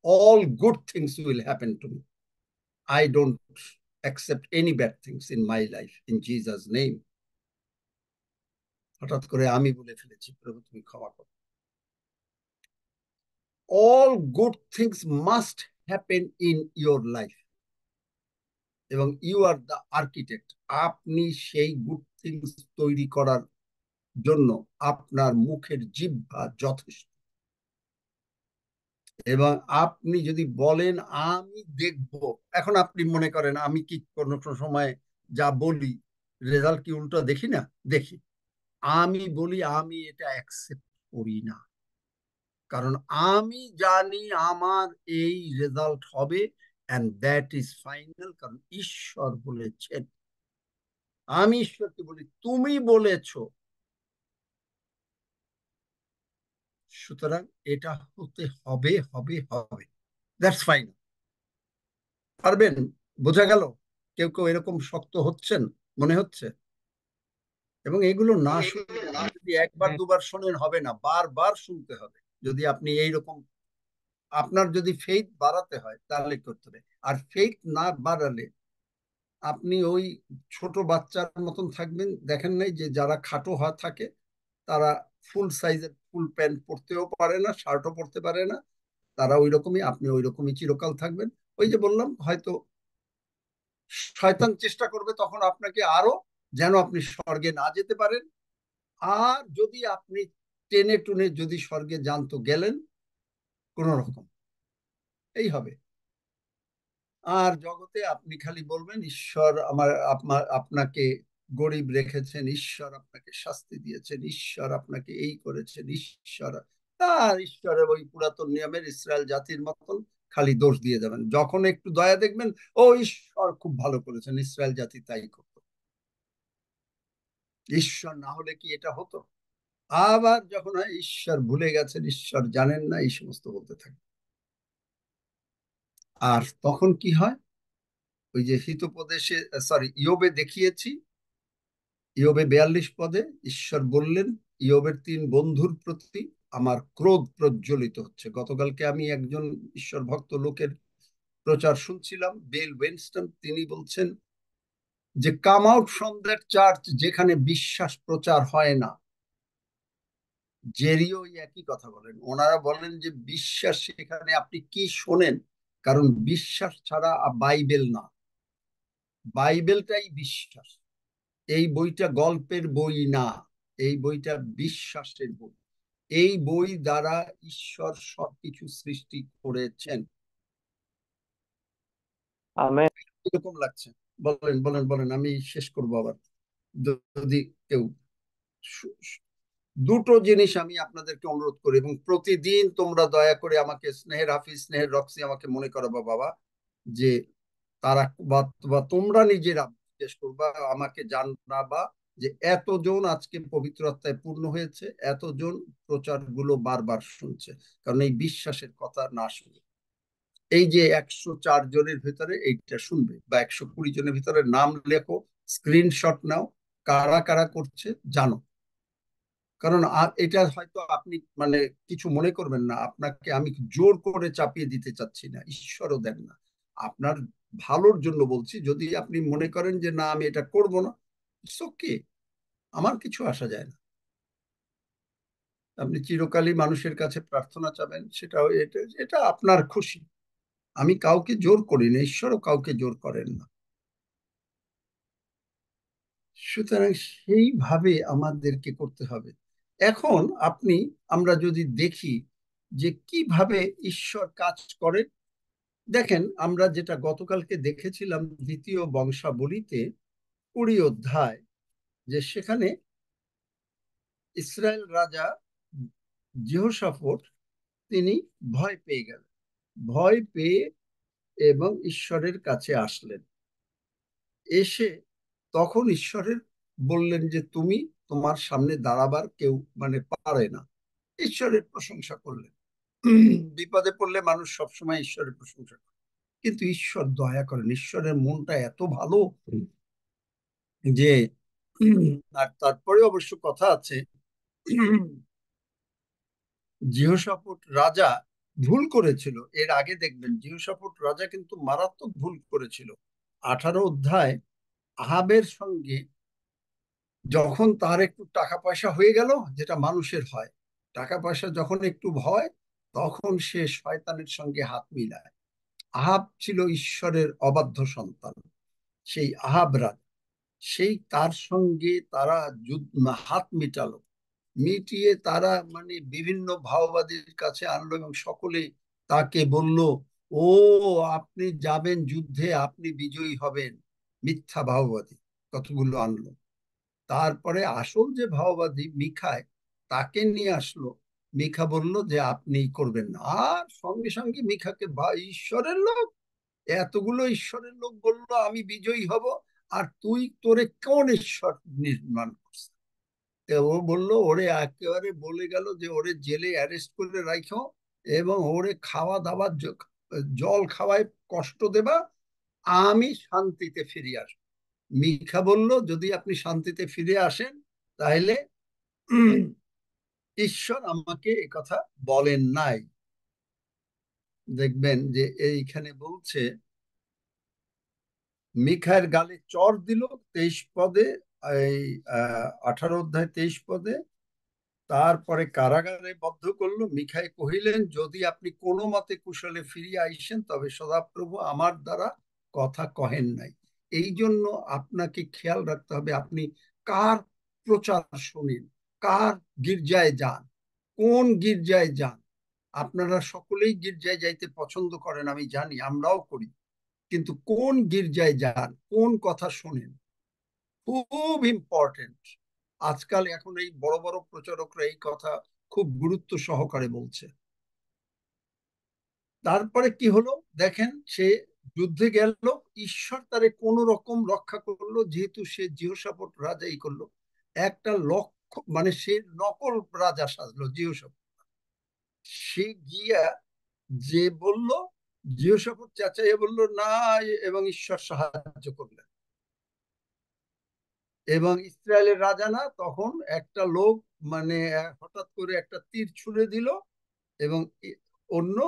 all good things will happen to me. I don't accept any bad things in my life in Jesus name. হঠাৎ করে আমি বলে ফেলেছি, প্রভু তুমি ক্ষমা করো। All good things must happen in your life, এবং ইউ আর দ্য আর্কিটেক্ট। আপনি সেই গুড থিংস তৈরি করার জন্য আপনার মুখের জিহ্বা যথেষ্ট। এবং আপনি যদি বলেন আমি দেখব, এখন আপনি মনে করেন আমি কি কোনো সময় যা বলি রেজাল্ট কি উল্টো দেখি না? দেখি। আমি বলি আমি এটা অ্যাকসেপ্ট করি না, কারণ আমি জানি আমার এই রেজাল্ট হবে, অ্যান্ড দ্যাট ইজ ফাইনাল, কারণ ঈশ্বর বলেছেন। আমি ঈশ্বরকে বলি তুমি বলেছো, সুতরাং এটা হতে হবে হবে হবে, দ্যাটস ফাইন। পারবেন? বোঝা গেল? কেউ কেউ এরকম শক্ত হচ্ছেন মনে হচ্ছে। এবং এগুলো না শুনে যদি একবার হ্যাঁ, দুবার শোনেন হবে না, বারবার শুনতে হবে। যদি আপনি এইরকম, আপনার যদি ফেইথ বাড়াতে হয় তাহলে করতে হবে। আর ফেইথ না বাড়ালে আপনি ওই ছোট বাচ্চার মতন থাকবেন। দেখেন নাই যে যারা খাটো হওয়া থাকে তারা ফুল সাইজের ফুল প্যান্ট পরতেও পারে না, শার্টও পরতে পারে না, তারা ওই রকমই, আপনি ওই রকমই চিরকাল থাকবেন। ওই যে বললাম, হয়তো শয়তান চেষ্টা করবে তখন আপনাকে আরো, যেন আপনি স্বর্গে না যেতে পারেন। আর যদি আপনি টেনে টুনে যদি স্বর্গে যান তো গেলেন কোন রকম, এই হবে। আর জগতে আপনি খালি বলবেন ঈশ্বর আপনাকে গরিব রেখেছেন, ঈশ্বর আপনাকে শাস্তি দিয়েছেন, ঈশ্বর আপনাকে এই করেছেন, ঈশ্বর। আর ঈশ্বরের ওই পুরাতন নিয়মের ইসরায়েল জাতির মতন খালি দোষ দিয়ে যাবেন। যখন একটু দয়া দেখবেন, ও ঈশ্বর খুব ভালো করেছেন, ইসরায়েল জাতি তাই করতো, ঈশ্বর না হলে কি এটা হতো? আবার যখন হয় ঈশ্বর ভুলে গেছেন, ঈশ্বর জানেন না, এই সমস্ত বলতে থাকে। আর তখন কি হয়? ওই যে হিতোপদেশে, সরি, ইয়োবে দেখিয়েছি, ইয়োবে 42 পদে ঈশ্বর বললেন ইয়োবের 3 বন্ধুর প্রতি আমার ক্রোধ প্রজ্বলিত হচ্ছে। গতকালকে আমি একজন ঈশ্বর ভক্ত লোকের প্রচার শুনছিলাম, বেল ওয়েনস্টন। তিনি বলছেন যে come out from that church যেখানে বিশ্বাস প্রচার হয় না। জেরিও একই কথা বলেন, ওনারা বলেন যে বিশ্বাস সেখানে আপনি কি শোনেন, কারণ বিশ্বাস ছাড়া বাইবেল না, বাইবেলটাই বিশ্বাস। এই বইটা গল্পের বই না, এই বইটা বিশ্বাসের বই। এই বই দ্বারা ঈশ্বর সবকিছু সৃষ্টি করেছেন। আমেন। এরকম লাগছে? বলেন বলেন বলেন, আমি শেষ করবো আবার যদি কেউ। দুটো জিনিস আমি আপনাদেরকে অনুরোধ করি, এবং প্রতিদিন তোমরা দয়া করে আমাকে, স্নেহের হাফিজ, স্নেহের রক্সি, আমাকে মনে করাবো বাবা, যে তারা বা তোমরা নিজেরা জিজ্ঞেস করবা, আমাকে জানাবা যে এতজন আজকে পবিত্র আত্মায় পূর্ণ হয়েছে, এতজন প্রচারগুলো বারবার শুনছে। কারণ এই বিশ্বাসের কথা না শুনে, এই যে 104 জনের ভিতরে এইটা শুনবে, বা 120 জনের ভিতরে নাম লেখো, স্ক্রিনশট নাও, কারা কারা করছে জানো। কারণ এটা হয়তো আপনি মানে কিছু মনে করবেন না, আপনাকে আমি জোর করে চাপিয়ে দিতে চাচ্ছি না, ঈশ্বরও দেন না, আপনার ভালোর জন্য বলছি। যদি আপনি মনে করেন যে না আমি এটা করব না, ওকে, আমার কিছু আসা যায় না। আপনি চিরকালই মানুষের কাছে প্রার্থনা চাবেন, সেটাও এটা এটা আপনার খুশি। আমি কাউকে জোর করি না, ঈশ্বরও কাউকে জোর করেন না। সুতরাং সেইভাবে আমাদেরকে করতে হবে। এখন আমরা যদি দেখি যে কিভাবে ঈশ্বর কাজ করে, দেখেন আমরা যেটা গতকালকে দেখেছিলাম দ্বিতীয় বংশাবলীতে 20 অধ্যায়, যে সেখানে ইসরায়েল রাজা যেহোশাফট তিনি ভয় পেয়ে গেলেন, ভয় পেয়ে এবং ঈশ্বরের কাছে আসলেন। এসে তখন ঈশ্বরের বললেন যে তুমি, তোমার সামনে দাঁড়াবার কেউ মানে পারে না। ঈশ্বরের প্রশংসা করলেন। বিপদে পড়লে মানুষ সবসময় ঈশ্বরের প্রশংসা করে, কিন্তু ঈশ্বর দয়া করেন, ঈশ্বরের মনটা এত ভালো যে আর তারপরে অবশ্য কথা আছে, জিহোশাফট রাজা ভুল করেছিল। এর আগে দেখবেন জিহোশাফট রাজা কিন্তু মারাত্মক ভুল করেছিল। 18 অধ্যায় আহাবের সঙ্গে যখন তার একটু টাকা পয়সা হয়ে গেল, যেটা মানুষের হয়, টাকা পয়সা যখন একটু হয়, তখন সে শয়তানের সঙ্গে হাত মিলায়। আহাব ছিল ঈশ্বরের অবাধ্য সন্তান, সেই আহাব রাজা, সেই তার সঙ্গে তারা হাত মিটালো, মিটিয়ে তারা মানে বিভিন্ন ভাওবাদীর কাছে আনলো এবং সকলে তাকে বলল, ও আপনি যাবেন যুদ্ধে, আপনি বিজয়ী হবেন। মিথ্যা ভাওবাদী কতগুলো আনলো। তারপরে আসল যে ভাওবাদী মিখায়, তাকে নিয়ে আসলো। মিখা বলল যে আপনি করবেন না। আর সঙ্গে সঙ্গে মিখাকে, ঈশ্বরের লোক, এতগুলো ঈশ্বরের লোক বললো আমি বিজয়ী হব, আর তুই, তোরে কোন ঈশ্বর নির্মাণ করছিস? ও বললো, ওরে একেবারে বলে গেল যে ওরে জেলে অ্যারেস্ট করে রাখো এবং ওরে খাওয়া দাওয়ার জল খাওয়ায় কষ্ট দেবা, আমি শান্তিতে ফিরে আসবো। মিখা বলল, যদি আপনি শান্তিতে ফিরে আসেন, তাহলে ঈশ্বর আমাকে কথা বলেন নাই। দেখবেন যে এইখানে বলছে, মিখার গালে চর দিল 23 পদে, এই 18 অধ্যায় 23 পদে। তারপরে কারাগারে বদ্ধ করলো। মিখাই কহিলেন, যদি আপনি কোনো মতে কুশলে ফিরিয়া আইসেন, তবে সদাপ্রভু আমার দ্বারা কথা কহেন নাই। এই জন্য আপনাকে খেয়াল রাখতে হবে, আপনি কার প্রচার শোনেন, কার গির্জায় যান, কোন গির্জায় যান। আপনারা সকলেই গির্জায় যাইতে পছন্দ করেন, আমি জানি, আমরাও করি, কিন্তু কোন গির্জায় যান, কোন কথা শোনেন, খুব ইম্পর্টেন্ট। আজকাল এখন এই বড় বড় প্রচারকরা এই কথা খুব গুরুত্ব সহকারে বলছে। তারপরে কি হলো দেখেন, সে যুদ্ধে গেল, ঈশ্বর তারে কোন রকম রক্ষা করলো, যেহেতু সে জিহোশাফট রাজাই করলো। একটা লক্ষ্য মানে সে নকল রাজা সাজলো জিহোশাফট। সে গিয়া যে বলল, জিহোশাফট চেঁচাইয়া বলল না, এবং ঈশ্বর সাহায্য করলেন। এবং ইসরায়েলের রাজা না, তখন একটা লোক মানে হঠাৎ করে একটা তীর ছুঁড়ে দিল এবং অন্য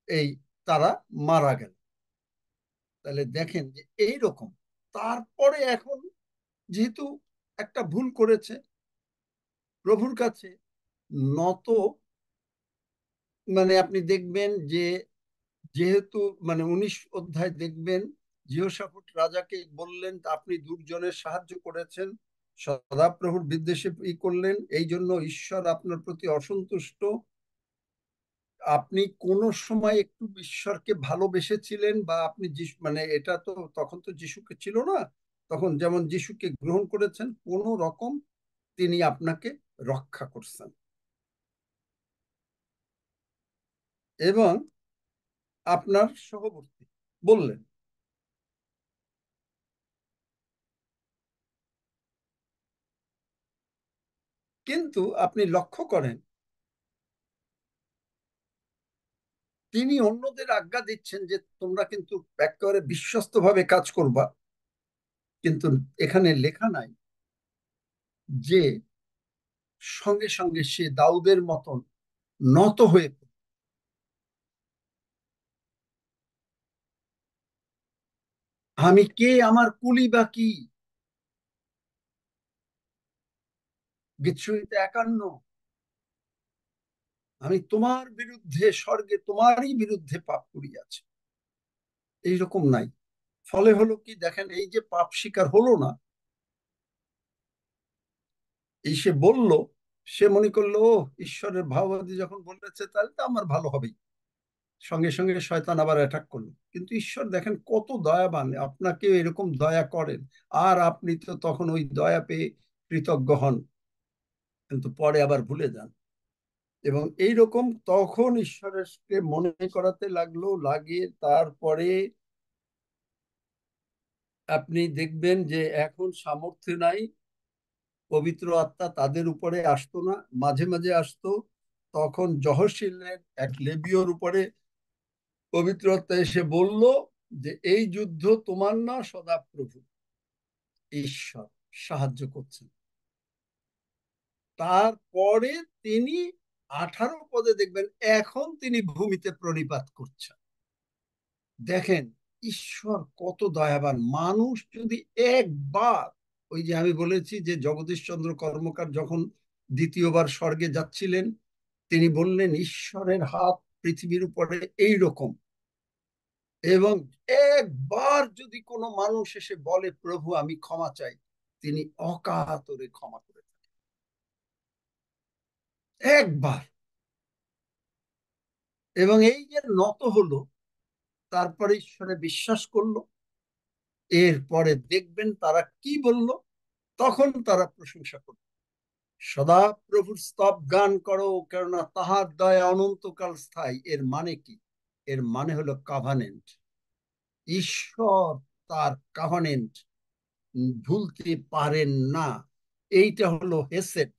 এই তারা মারা গেল। তাহলে দেখেন যে এই রকম। তারপরে এখন যেহেতু একটা ভুল করেছে, প্রভুর কাছে নত, মানে আপনি দেখবেন যে যেহেতু মানে 19 অধ্যায় দেখবেন, জিহোশাফট রাজাকে বললেন, আপনি দুর্জনের সাহায্য করেছেন, সদাপ্রভুর বিদ্বেষে ই করলেন, এই জন্য ঈশ্বর আপনার প্রতি অসন্তুষ্ট। আপনি কোন সময় একটু ঈশ্বরকে ভালোবেসেছিলেন, বা আপনি মানে এটা তো তখন তো যিশুকে ছিল না, তখন যেমন যিশুকে গ্রহণ করেছেন, কোন রকম তিনি আপনাকে রক্ষা করছেন এবং আপনার সহবর্তী বললেন। কিন্তু আপনি লক্ষ্য করেন, তিনি অন্যদের আজ্ঞা দিচ্ছেন যে তোমরা কিন্তু একেবারে বিশ্বস্ত ভাবে কাজ করবা, কিন্তু এখানে লেখা নাই যে সঙ্গে সঙ্গে সে দাউদের মতন নত হয়ে আমি কে, আমার কুলি বা কি। গীতসংহিতা 51, আমি তোমার বিরুদ্ধে স্বর্গে তোমারই বিরুদ্ধে পাপ করিয়াছি, এইরকম নাই। ফলে হলো কি দেখেন, এই যে পাপ স্বীকার হলো না, এই সে বলল, সে মনে করলো ও ঈশ্বরের ভাববাদী যখন বলেছে তাহলে তো আমার ভালো হবেই, সঙ্গে সঙ্গে শয়তান আবার অ্যাটাক করলো। কিন্তু ঈশ্বর দেখেন কত দয়াবান, আপনাকে এরকম দয়া করেন, আর আপনি তো তখন ওই দয়া পেয়ে কৃতজ্ঞ হন, কিন্তু পরে আবার ভুলে যান। এবং এই রকম তখন ঈশ্বরকে মনে করাতে লাগলো, লাগিয়ে তারপরে আপনি দেখবেন যে এখন সামর্থ্য নাই, পবিত্র আত্মা তাদের উপরে আসতো না, মাঝে মাঝে আসতো। তখন যহশীলের এক লেবীয়র উপরে পবিত্র আত্মা এসে বলল যে এই যুদ্ধ তোমার না, সদাপ্রভু। ঈশ্বর সাহায্য করছেন। তারপরে তিনি 18 পদে দেখবেন এখন তিনি ভূমিতে প্রণিপাত করছেন। দেখেন ঈশ্বর কত দয়াবান। মানুষ যদি একবার, ওই যে আমি বলেছি যে জগদীশ চন্দ্র কর্মকার যখন দ্বিতীয়বার স্বর্গে যাচ্ছিলেন, তিনি বললেন ঈশ্বরের হাত পৃথিবীর উপরে এইরকম, এবং একবার যদি কোনো মানুষ এসে বলে প্রভু আমি ক্ষমা চাই, তিনি অকাতরে ক্ষমা করে থাকেন। একবার। এবং এই যে নত হলো, তারপরে ঈশ্বরে বিশ্বাস করলো, এরপরে দেখবেন তারা কি বলল, তখন তারা প্রশংসা করল, সদা প্রভুর স্তব গান করো কেননা তাহার দয়া অনন্তকাল স্থায়ী। এর মানে কি? এর মানে হলো কাভানেন্ট। ঈশ্বর তার কাভানেন্ট ভুলতে পারেন না। এইটা হলো হেসেড।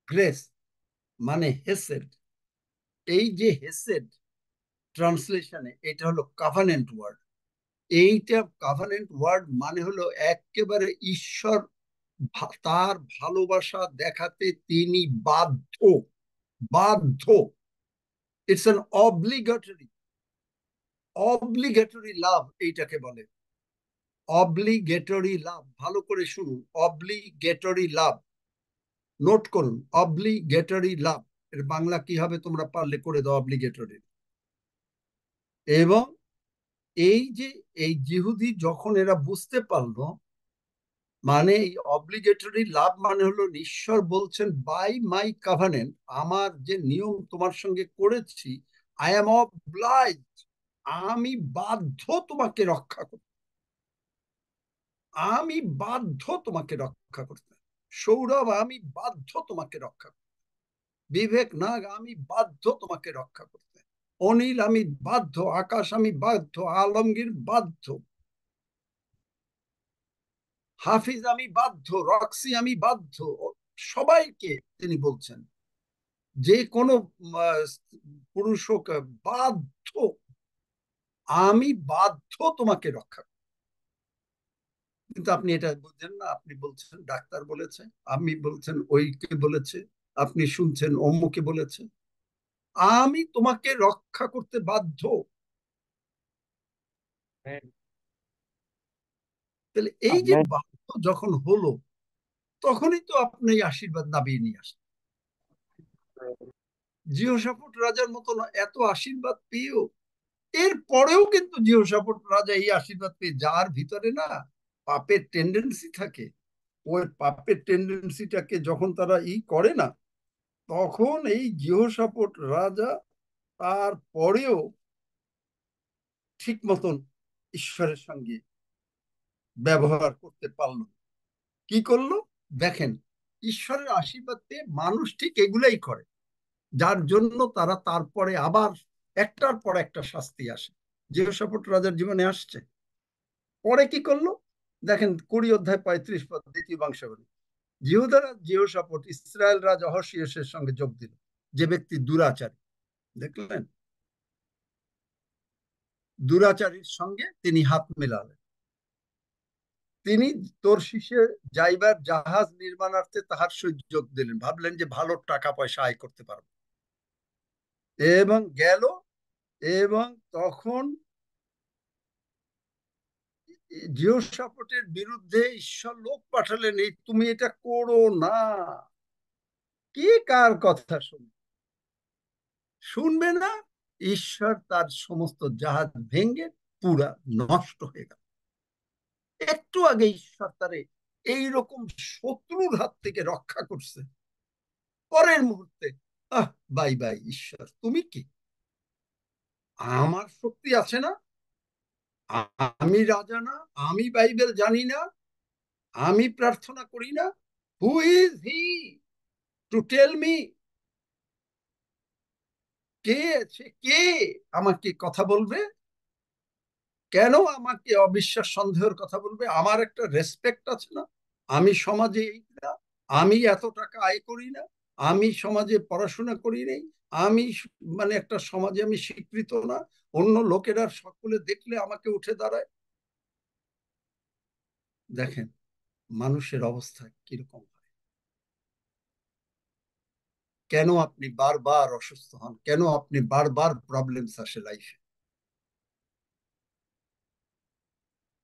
গ্রেস মানে হেসেড। এই যে হেসেড ট্রান্সলেশনে এটা হলো কাভানেন্ট ওয়ার্ড। এইটা কাভানেন্ট ওয়ার্ড মানে হলো একেবারে ঈশ্বর তার ভালোবাসা দেখাতে তিনি বাধ্য। বাধ্য। ইটস অ্যান অব্লিগেটরি লাভ এইটাকে বলে। অব্লিগেটরি লাভ, ভালো করে শুনুন, অব্লিগেটরি লাভ নোট করুন। অব্লিগেটরি লাভ এর বাংলা কি হবে তোমরা পারলে করে দাও অব্লিগেটরি। এবং এই যে এই জিহুদি যখন এরা বুঝতে পারলো, মানে এই অব্লিগেটরি লাভ মানে হলো ঈশ্বর বলছেন বাই মাই কাভানেন্ট, আমার যে নিয়ম তোমার সঙ্গে করেছি, আই এম অবলাইজড, আমি বাধ্য তোমাকে রক্ষা করতে, আমি বাধ্য তোমাকে রক্ষা করতে। সৌরভ আমি বাধ্য তোমাকে রক্ষা করতে। বিবেক নাগ আমি বাধ্য তোমাকে রক্ষা করতে। অনিল আমি বাধ্য। আকাশ আমি বাধ্য। আলমগীর বাধ্য। হাফিজ আমি বাধ্য। রক্সি আমি বাধ্য। সবাইকে তিনি বলছেন, যে কোনো পুরুষ হোক বাধ্য, আমি বাধ্য তোমাকে রক্ষা করতে। কিন্তু আপনি এটা বুঝছেন না। আপনি বলছেন ডাক্তার বলেছে, আপনি বলছেন ওইকে বলেছে, আপনি শুনছেন অমুকে বলেছে, আমি তোমাকে রক্ষা করতে বাধ্য। তাহলে এই যে বাধ্য যখন হলো, তখনই তো আপনি আশীর্বাদ নামিয়ে নিয়ে আসেন। জিহোশাফট রাজার মতন এত আশীর্বাদ পেয়েও, এর পরেও কিন্তু জিহোশাফট রাজা এই আশীর্বাদ পেয়ে, যার ভিতরে না পাপের টেন্ডেন্সি থাকে, ওই পাপের টেন্ডেন্সিটাকে যখন তারা করে না, তখন এই জিহোশাফট রাজা তারপরেও ঠিক মতন ঈশ্বরের সঙ্গে ব্যবহার করতে পারলো। কি করলো দেখেন, ঈশ্বরের আশীর্বাদ পেয়ে মানুষ ঠিক এগুলাই করে, যার জন্য তারা তারপরে আবার একটার পর একটা শাস্তি আসে। জিহোশাফট রাজার জীবনে আসছে। পরে কি করলো দেখেন, 20 অধ্যায় 35 পদ, দ্বিতীয় বংশাবলী। জিহুদারা জিহোশাফট ইসরায়েল রাজা অহসিয়সের সঙ্গে যোগ দিল, যে ব্যক্তি দুরাচারী। দেখলেন, দুরাচারীর সঙ্গে তিনি হাত মেলালেন। তিনি তরশিশে যাইবার জাহাজ নির্মাণার্থে তাহার সহিত যোগ দিলেন, ভাবলেন যে ভালো টাকা পয়সা আয় করতে পারবে, এবং গেল। এবং তখন জিহোশাফটের বিরুদ্ধে ঈশ্বর লোক পাঠালেন, এই তুমি এটা করো না। কে কার কথা শুনবে না। ঈশ্বর তার সমস্ত জাহাজ ভেঙে পুরা নষ্ট হয়ে গেল। একটু আগে ঈশ্বর তারে এইরকম শত্রুর হাত থেকে রক্ষা করছে, পরের মুহূর্তে আহ বাই বাই ঈশ্বর, তুমি কি? আমার শক্তি আছে না? আমি রাজা না? আমি বাইবেল জানি না? আমি প্রার্থনা করি না? Who is he to tell me? কে আছে, কে আমাকে কথা বলবে? কেন আমাকে অবিশ্বাস সন্দেহের কথা বলবে? আমার একটা রেসপেক্ট আছে না? আমি সমাজে এই না, আমি এত টাকা আয় করি না, আমি সমাজে পড়াশোনা করি নাই, আমি মানে একটা সমাজে আমি স্বীকৃত না, অন্য লোকেরা সকলে দেখলে আমাকে উঠে দাঁড়ায়। দেখেন মানুষের অবস্থা কিরকম হয়? কেন আপনি বারবার অসুস্থ হন? কেন আপনি বারবার প্রবলেমস আসে লাইফে?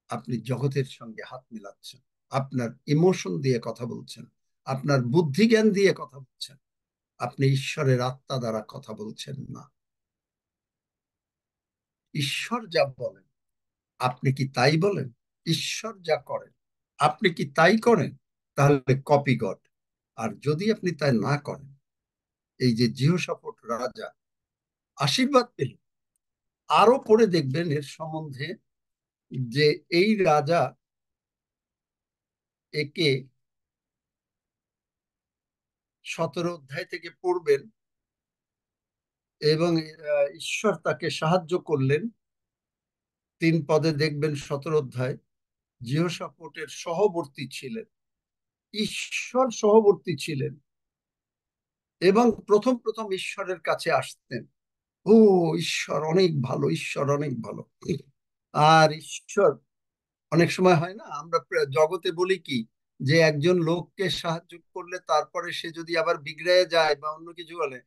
আপনি জগতের সঙ্গে হাত মিলাচ্ছেন, আপনার ইমোশন দিয়ে কথা বলছেন, আপনার বুদ্ধি জ্ঞান দিয়ে কথা বলছেন, আপনি ঈশ্বরের আত্মা দ্বারা কথা বলছেন না। ঈশ্বর যা বলেন আপনি কি তাই বলেন? ঈশ্বর যা করেন আপনি কি তাই করেন? তাহলে কপি গড। আর যদি আপনি তাই না করেন, এই যে জিহোশাফট রাজা আশীর্বাদ পেল, আরো পরে দেখবেন এর সম্বন্ধে যে এই রাজা একে 17 অধ্যায় থেকে পড়বেন এবং ঈশ্বর তাকে সাহায্য করলেন। 3 পদে দেখবেন 17 অধ্যায়, জিহোশাফটের সহবর্তী ছিলেন, ঈশ্বর সহবর্তী ছিলেন এবং প্রথম প্রথম ঈশ্বরের কাছে আসতেন। ও ঈশ্বর অনেক ভালো, ঈশ্বর অনেক ভালো। আর ঈশ্বর অনেক সময় হয় না, আমরা জগতে বলি কি, যে একজন লোককে সাহায্য করলে তারপরে সে যদি আবার বিগড়ে যায় বা অন্য কিছু বলে,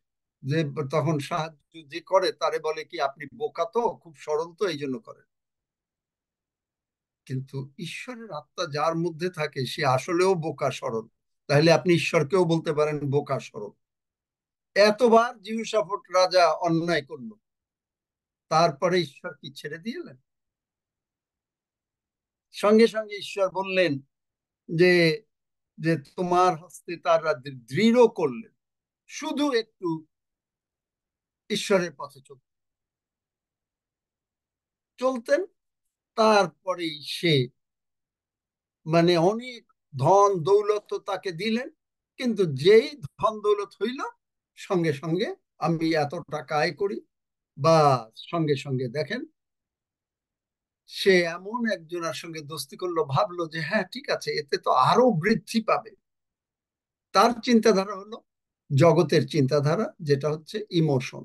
যে তখন সাহায্য যে করে তারে বলে কি আপনি বোকা, তো খুব সরল তো এই জন্য করেন। কিন্তু ঈশ্বরের আত্মা যার মধ্যে থাকে সে আসলেও বোকা সরল। তাহলে আপনি ঈশ্বরকেও বলতে পারেন বোকা সরল। এতবার জিহোশাফট রাজা অন্যায় করলো, তারপরে ঈশ্বর কি ছেড়ে দিলেন? সঙ্গে সঙ্গে ঈশ্বর বললেন যে যে তোমার হস্তে তারা দৃঢ় করলেন। শুধু একটু ঈশ্বরের পথে চলতেন, তারপরেই সে মানে অনেক ধন দৌলত তাকে দিলেন। কিন্তু যেই ধন দৌলত হইল, সঙ্গে সঙ্গে আমি এত টাকা আয় করি, বা সঙ্গে সঙ্গে দেখেন সে এমন একজনের সঙ্গে দোস্তি করলো, ভাবলো যে হ্যাঁ ঠিক আছে, এতে তো আরো বৃদ্ধি পাবে। তার চিন্তাধারা হলো জগতের চিন্তাধারা, যেটা হচ্ছে ইমোশন,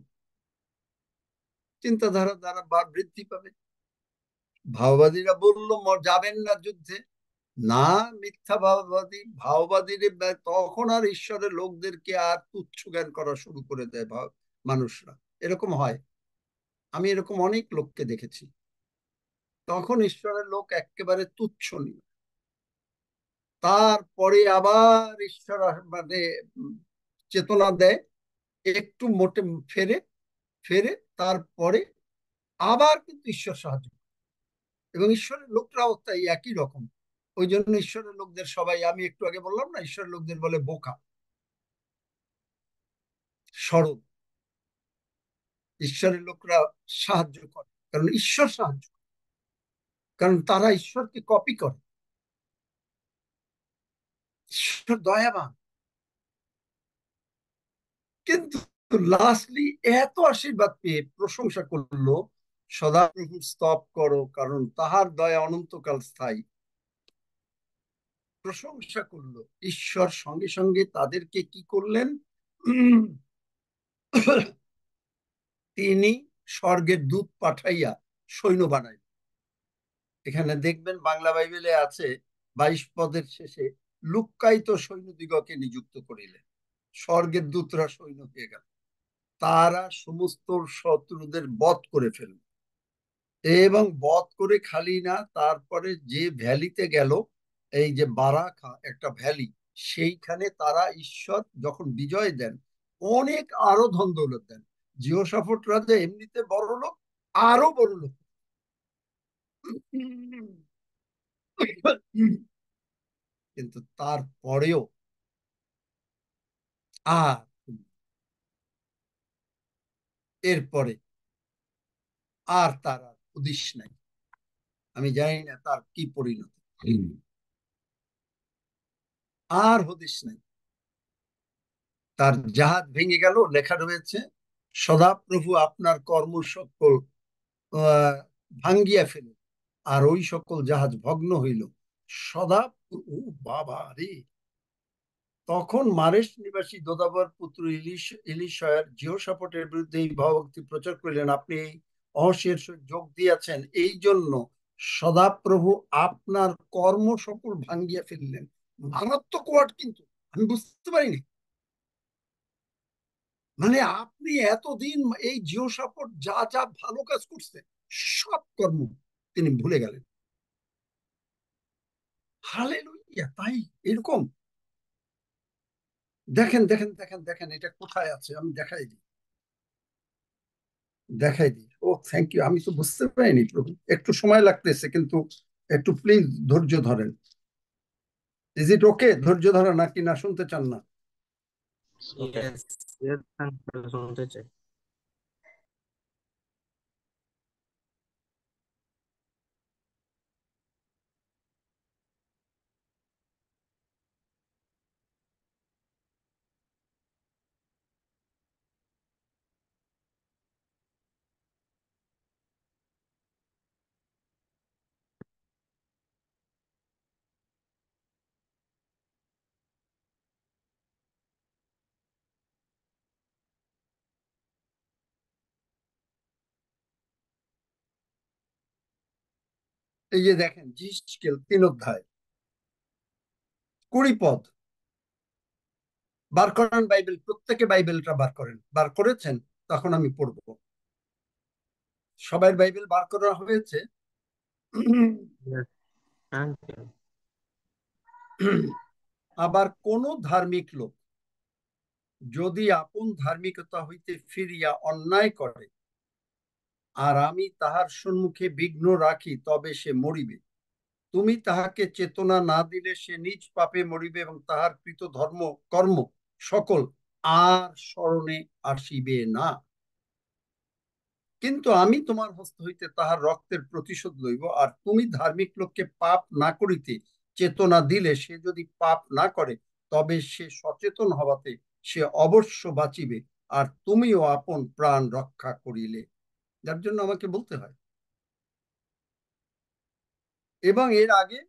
চিন্তাধারা দ্বারা বা বৃদ্ধি পাবে। ভাওবাদীরা বলল যাবেন না যুদ্ধে, না, মিথ্যা ভাওবাদী ভাওবাদীর তখন আর ঈশ্বরের লোকদেরকে আর তুচ্ছ জ্ঞান করা শুরু করে দেয় মানুষরা। এরকম হয়, আমি এরকম অনেক লোককে দেখেছি। তখন ঈশ্বরের লোক একেবারে তুচ্ছ নিয়ে, তারপরে আবার ঈশ্বর মানে চেতনা দেয়, একটু মোটে ফেরে ফেরে তারপরে আবার কিন্তু ঈশ্বর সাহায্য করে। এবং ঈশ্বরের লোকরাও তাই একই রকম। ওই জন্য ঈশ্বরের লোকদের সবাই, আমি একটু আগে বললাম না, ঈশ্বরের লোকদের বলে বোকা সরল। ঈশ্বরের লোকরা সাহায্য করে কারণ ঈশ্বর সাহায্য করে, কারণ তারা ঈশ্বরকে কপি করে। ঈশ্বর দয়াবান, কিন্তু লাস্টলি এত আশীর্বাদ পেয়ে প্রশংসা করলো, সদাপ্রভু স্তব করো কারণ তাহার দয়া অনন্তকাল স্থায়ী। প্রশংসা করলো, ঈশ্বর সঙ্গে সঙ্গে তাদেরকে কি করলেন? তিনি স্বর্গের দূত পাঠাইয়া সৈন্য বানাই। এখানে দেখবেন বাংলা বাইবেলে আছে 22 পদের শেষে লুক্কায়িত সৈন্যদিগকে নিযুক্ত করিলেন। স্বর্গের দূতরা সৈন্য হয়ে গেল, তারা সমস্ত শত্রুদের বধ করে ফেলল। এবং বধ করে খালি না, তারপরে যে ভ্যালিতে গেল, এই যে বারাকা একটা ভ্যালি, সেইখানে তারা ঈশ্বর যখন বিজয় দেন অনেক আরো ধন দৌলত দেন। জিহোশাফট রাজা এমনিতে বড় লোক, আরো বড় লোক। কিন্তু তারপরেও আর এরপরে আর তার আর উদ্দেশ্য নাই। আমি জানি না তার কি পরিণতি, আর হদিস নাই। তার জাহাজ ভেঙে গেল, লেখা রয়েছে সদাপ্রভু আপনার কর্ম সকল ভাঙ্গিয়া ফেলে, আর ওই সকল জাহাজ ভগ্ন হইল। সদাপ্রভু, বাবা রে! তখন মারেশ নিবাসী দোদাবর পুত্র ইলিশয়ের জিহোশাফটের বিরুদ্ধে এই ভাবভক্তি প্রচার করিলেন, আপনি এই অহস্যের সহিত যোগ দিয়াছেন, এই জন্য সদাপ্রভু আপনার কর্ম সকল ভাঙ্গিয়া ফেললেন। মারাত্মক ওয়ার্ড, কিন্তু আমি বুঝতে পারিনি। মানে আপনি এতদিন এই জিওসাপোর্ট যা যা ভালো কাজ করছে সব কর্ম তিনি ভুলে গেলেন। হালেলুইয়া, তাই এরকম। দেখেন দেখেন দেখেন দেখেন, এটা কোথায় আছে আমি দেখাই দিই, দেখাই দিই। ও থ্যাংক ইউ, আমি তো বুঝতে পারিনি প্রভু, একটু সময় লাগতেছে, কিন্তু একটু প্লিজ ধৈর্য ধরেন। ইজ ইট ওকে ধৈর্য ধরা, নাকি না শুনতে চান না? Okay. ইয়েস, ইয়েস আঙ্কেল, শুনতে চাই। এই যে দেখেন, জিসকেল 3 অধ্যায় 20 পদ। বার করেন বাইবেল, প্রত্যেকে বাইবেলটা বার করেন, বার করেছেন? তখন আমি পড়বো। সবার বাইবেল বার করা হয়েছে? Yes uncle. আবার কোন ধার্মিক লোক যদি আপন ধার্মিকতা হইতে ফিরিয়া অন্যায় করে, আর আমি তাহার সম্মুখে বিঘ্ন রাখি, তবে সে মরিবে। তুমি তাহাকে চেতনা না দিলে সে নিজ পাপে মরিবে, এবং তাহার কৃত ধর্ম কর্ম সকল আর স্মরণে আসিবে না। কিন্তু আমি তোমার হস্ত হইতে তাহার রক্তের প্রতিশোধ লইব। আর তুমি ধার্মিক লোককে পাপ না করিতে চেতনা দিলে সে যদি পাপ না করে, তবে সে সচেতন হওয়াতে সে অবশ্য বাঁচিবে, আর তুমিও আপন প্রাণ রক্ষা করিলে। যার জন্য আমাকে বলতে হয়। এবং এর আগে,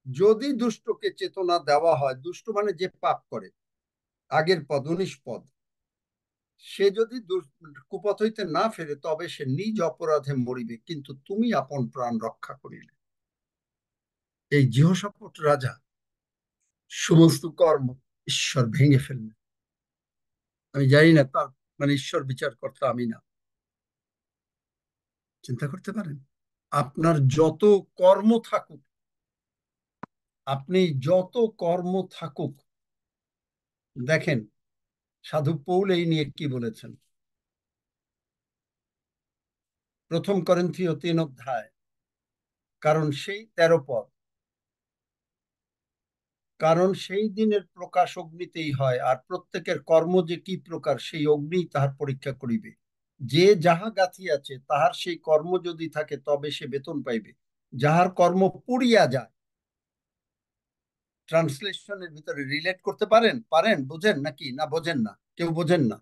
যদি দুষ্টকে চেতনা দেওয়া হয়, দুষ্ট মানে যে পাপ করে, আগের পদ 19 পদ, সে যদি কুপথ হইতে না ফেরে, তবে সে নিজ অপরাধে মরিবে, কিন্তু তুমি আপন প্রাণ রক্ষা করিলে। এই জিহোশাপট রাজা সমস্ত কর্ম ঈশ্বর ভেঙে ফেললেন। আমি জানি না তার মানে ঈশ্বর বিচারকর্তা আমি না। চিন্তা করতে পারেন, আপনার যত কর্ম থাকুক, আপনি যত কর্ম থাকুক, দেখেন সাধু পৌল এই নিয়ে কি বলেছেন। 1 করিন্থীয় 3 অধ্যায়, কারণ সেই 13 পদ, কারণ সেই দিনের প্রকাশ অগ্নিতেই হয়, আর প্রত্যেকের কর্ম যে কি প্রকার সেই অগ্নি তাহার পরীক্ষা করিবে। যে যাহা গাঁথিয়াছে তাহার সেই কর্ম যদি থাকে, তবে সে বেতন পাইবে। যাহার কর্ম পুড়িয়া যায়, ট্রান্সলেশনের ভিতরে রিলেট করতে পারেন? পারেন? বোঝেন নাকি না বোঝেন না? কেউ বোঝেন না?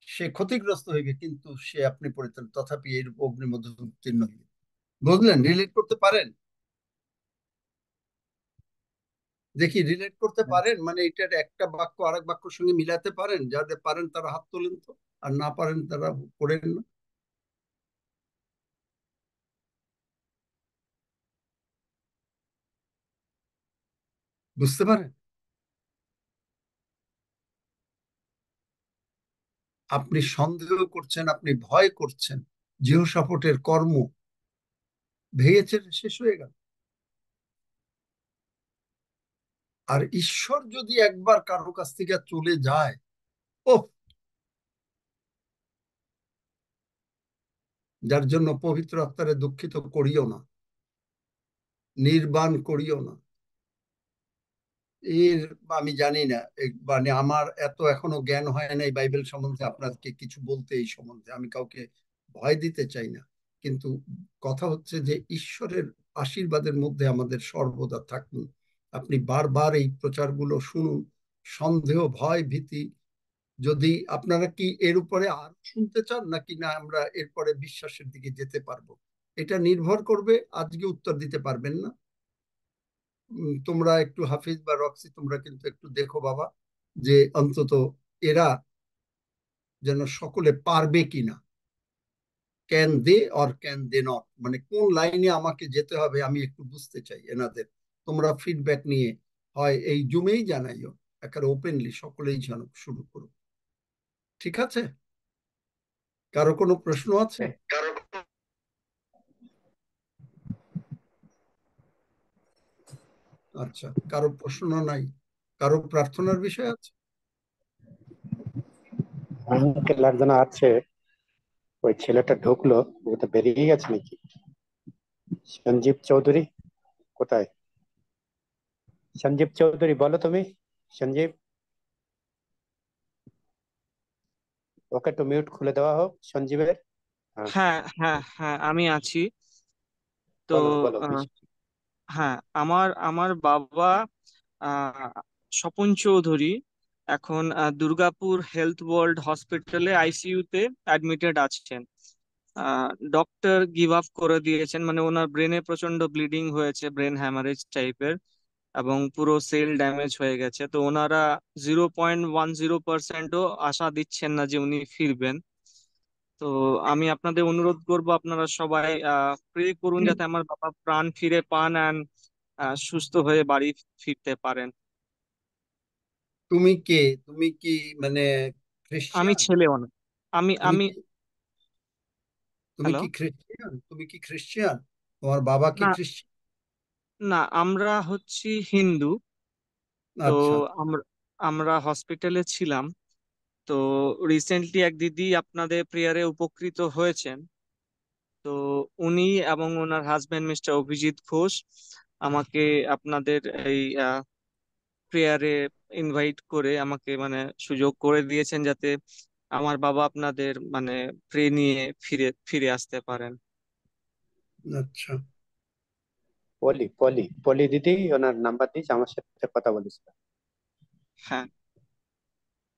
সে ক্ষতিগ্রস্ত হইবে, কিন্তু সে আপনি পরিত্রাণ, তথাপি এর অগ্নির মধ্যে উত্তীর্ণ হইবে। বুঝলেন? রিলেট করতে পারেন? দেখি, রিলেট করতে পারেন? মানে এটার একটা বাক্য আরেক বাক্যর সঙ্গে মিলাতে পারেন? যাদের পারেন তারা হাত তোলেন তো, আর না পারেন তারা করেন না। বুঝতে পারেন? আপনি সন্দেহ করছেন, আপনি ভয় করছেন, জিহোশাপটের কর্ম ভেঙেছে, শেষ হয়ে গেল। আর ঈশ্বর যদি একবার কারো কাছ থেকে চলে যায়, ও, যার জন্য পবিত্র আত্মারে দুঃখিত করিও না, নির্বাণ করিও না। এর আমি জানি না, মানে আমার এত এখনো জ্ঞান হয় নাই বাইবেল সম্বন্ধে আপনাকে কিছু বলতে। এই সম্বন্ধে আমি কাউকে ভয় দিতে চাই না, কিন্তু কথা হচ্ছে যে ঈশ্বরের আশীর্বাদের মধ্যে আমাদের সর্বদা থাকুন। আপনি বারবার এই প্রচারগুলো শুনুন। সন্দেহ, ভয়, ভীতি, যদি আপনারা কি এর উপরে আর শুনতে চান, নাকি না আমরা এরপরে বিশ্বাসের দিকে যেতে পারবো, এটা নির্ভর করবে। আজকে উত্তর দিতে পারবেন না। তোমরা একটু, হাফিজ বা রক্সি, তোমরা কিন্তু একটু দেখো বাবা, যে অন্তত এরা যেন সকলে পারবে কিনা। Can they or can they not, মানে কোন লাইনে আমাকে যেতে হবে আমি একটু বুঝতে চাই এনাদের। তোমরা ফিডব্যাক নিয়ে হয় এই জুমেই জানাইও, একেবারে ওপেনলি সকলেই জানুক, শুরু করো। ঠিক আছে? কারো কোনো প্রশ্ন আছে? আচ্ছা, কারো প্রশ্ন নাই? কারো প্রার্থনার বিষয় আছে? আঙ্কেল একজন আছে, ওই ছেলেটা ঢুকলো, ও তো বেরিয়ে গেছে নাকি? সঞ্জীব চৌধুরী কোথায়? সঞ্জীব চৌধুরী বলো তুমি। সঞ্জীব, ওকে একটু মিউট খুলে দেওয়া হোক সঞ্জীবের। হ্যাঁ, হ্যাঁ হ্যাঁ হ্যাঁ, আমি আছি তো। বলো বলো আহ, হ্যাঁ, আমার আমার বাবা স্বপন চৌধুরী এখন দুর্গাপুর হেলথ ওয়ার্ল্ড হসপিটালে আইসিইউ তে অ্যাডমিটেড আছেন। ডক্টর গিভ আপ করে দিয়েছেন, মানে ওনার ব্রেনে প্রচন্ড ব্লিডিং হয়েছে, ব্রেন হ্যামারেজ টাইপের, এবং পুরো সেল ড্যামেজ হয়ে গেছে। তো ওনারা 0.10%ও আশা দিচ্ছেন না যে উনি ফিরবেন। তো আমি আপনাদের অনুরোধ করব, আপনারা সবাই প্রে করুন যাতে আমার বাবা প্রাণ ফিরে পান অ্যান্ড সুস্থ হয়ে বাড়ি ফিরতে পারেন। তুমি কে? তুমি কি মানে আমি খ্রিস্টান? ছেলেও না। আমি তুমি আমি কি তুমি হ্যালো। কি খ্রিস্টান? তুমি কি খ্রিস্টান? তোমার বাবা কি না খ্রিস্টান? না, আমরা হচ্ছি হিন্দু। তো আচ্ছা আমরা আমরা হসপিটালে ছিলাম। তো রিসেন্টলি এক দিদি আপনাদের প্রেয়ারে উপকৃত হয়েছেন। তো উনি এবং ওনার হাজবেন্ড মিস্টার অভিজিৎ ঘোষ আমাকে আপনাদের এই প্রেয়ারে ইনভাইট করে আমাকে মানে সুযোগ করে দিয়েছেন যাতে আমার বাবা আপনাদের মানে প্রে নিয়ে ফিরে ফিরে আসতে পারেন। আচ্ছা, পলি পলি পলি দিদি ওনার নাম্বার দিয়েছে, আমার সাথে কথা বলেছিল। হ্যাঁ,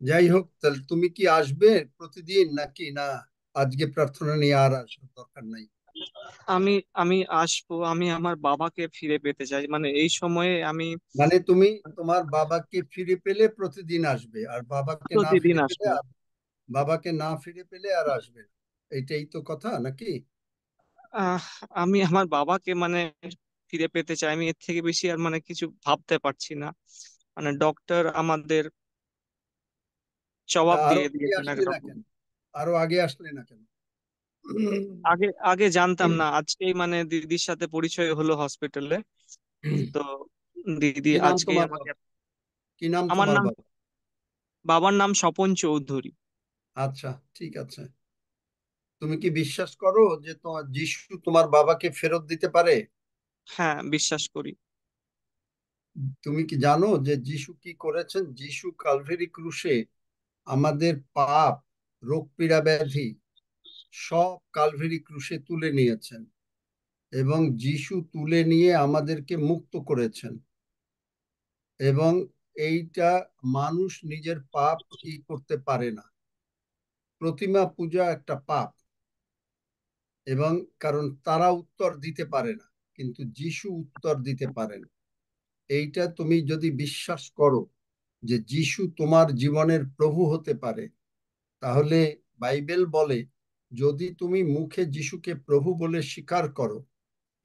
যাই হোক, তাহলে তুমি কি আসবে প্রতিদিন নাকি না? আজকে প্রার্থনা নিয়ে আর আসার দরকার নাই? আমি আমি আসবো। আমি আমার বাবাকে ফিরে পেতে চাই, মানে এই সময়ে আমি মানে তুমি তোমার বাবাকে ফিরে পেলে প্রতিদিন আসবে, আর বাবাকে না প্রতিদিন ফিরে পেলে আসবো। আর বাবাকে না ফিরে পেলে আর আসবে না। এইটাই তো কথা নাকি? আহ আমি আমার বাবাকে মানে ফিরে পেতে চাই। আমি এর থেকে বেশি আর মানে কিছু ভাবতে পারছি না। মানে ডক্টর আমাদের তা জবাব আরো দিয়ে আগে দিয়েছেন আসলে না একরকম। কেন? আরো আগে আসলে না কেন? আগে আগে জানতাম না, আজকেই মানে দিদির সাথে পরিচয় হলো হসপিটালে। তো দিদি কি নাম আজকেই তোমার আমাকে। বাবা? কি নাম আমার তোমার নাম, বাবা? বাবার নাম স্বপন চৌধুরী। আচ্ছা, ঠিক আছে। তুমি কি বিশ্বাস করো যে তোমার যিশু তোমার বাবাকে ফেরত দিতে পারে? হ্যাঁ, বিশ্বাস করি। তুমি কি জানো যে যিশু কি করেছেন? যিশু কালভেরি ক্রুশে আমাদের পাপ, রোগ পীড়া ব্যাধি সব কালভেরি ক্রুশে তুলে নিয়েছেন, এবং যিশু তুলে নিয়ে আমাদেরকে মুক্ত করেছেন। এবং এইটা মানুষ নিজের পাপ করতে পারে না। প্রতিমা পূজা একটা পাপ, এবং কারণ তারা উত্তর দিতে পারে না, কিন্তু যিশু উত্তর দিতে পারেন। এইটা তুমি যদি বিশ্বাস করো যে যিশু তোমার জীবনের প্রভু হতে পারে, তাহলে বাইবেল বলে যদি তুমি মুখে যিশুকে প্রভু বলে স্বীকার করো,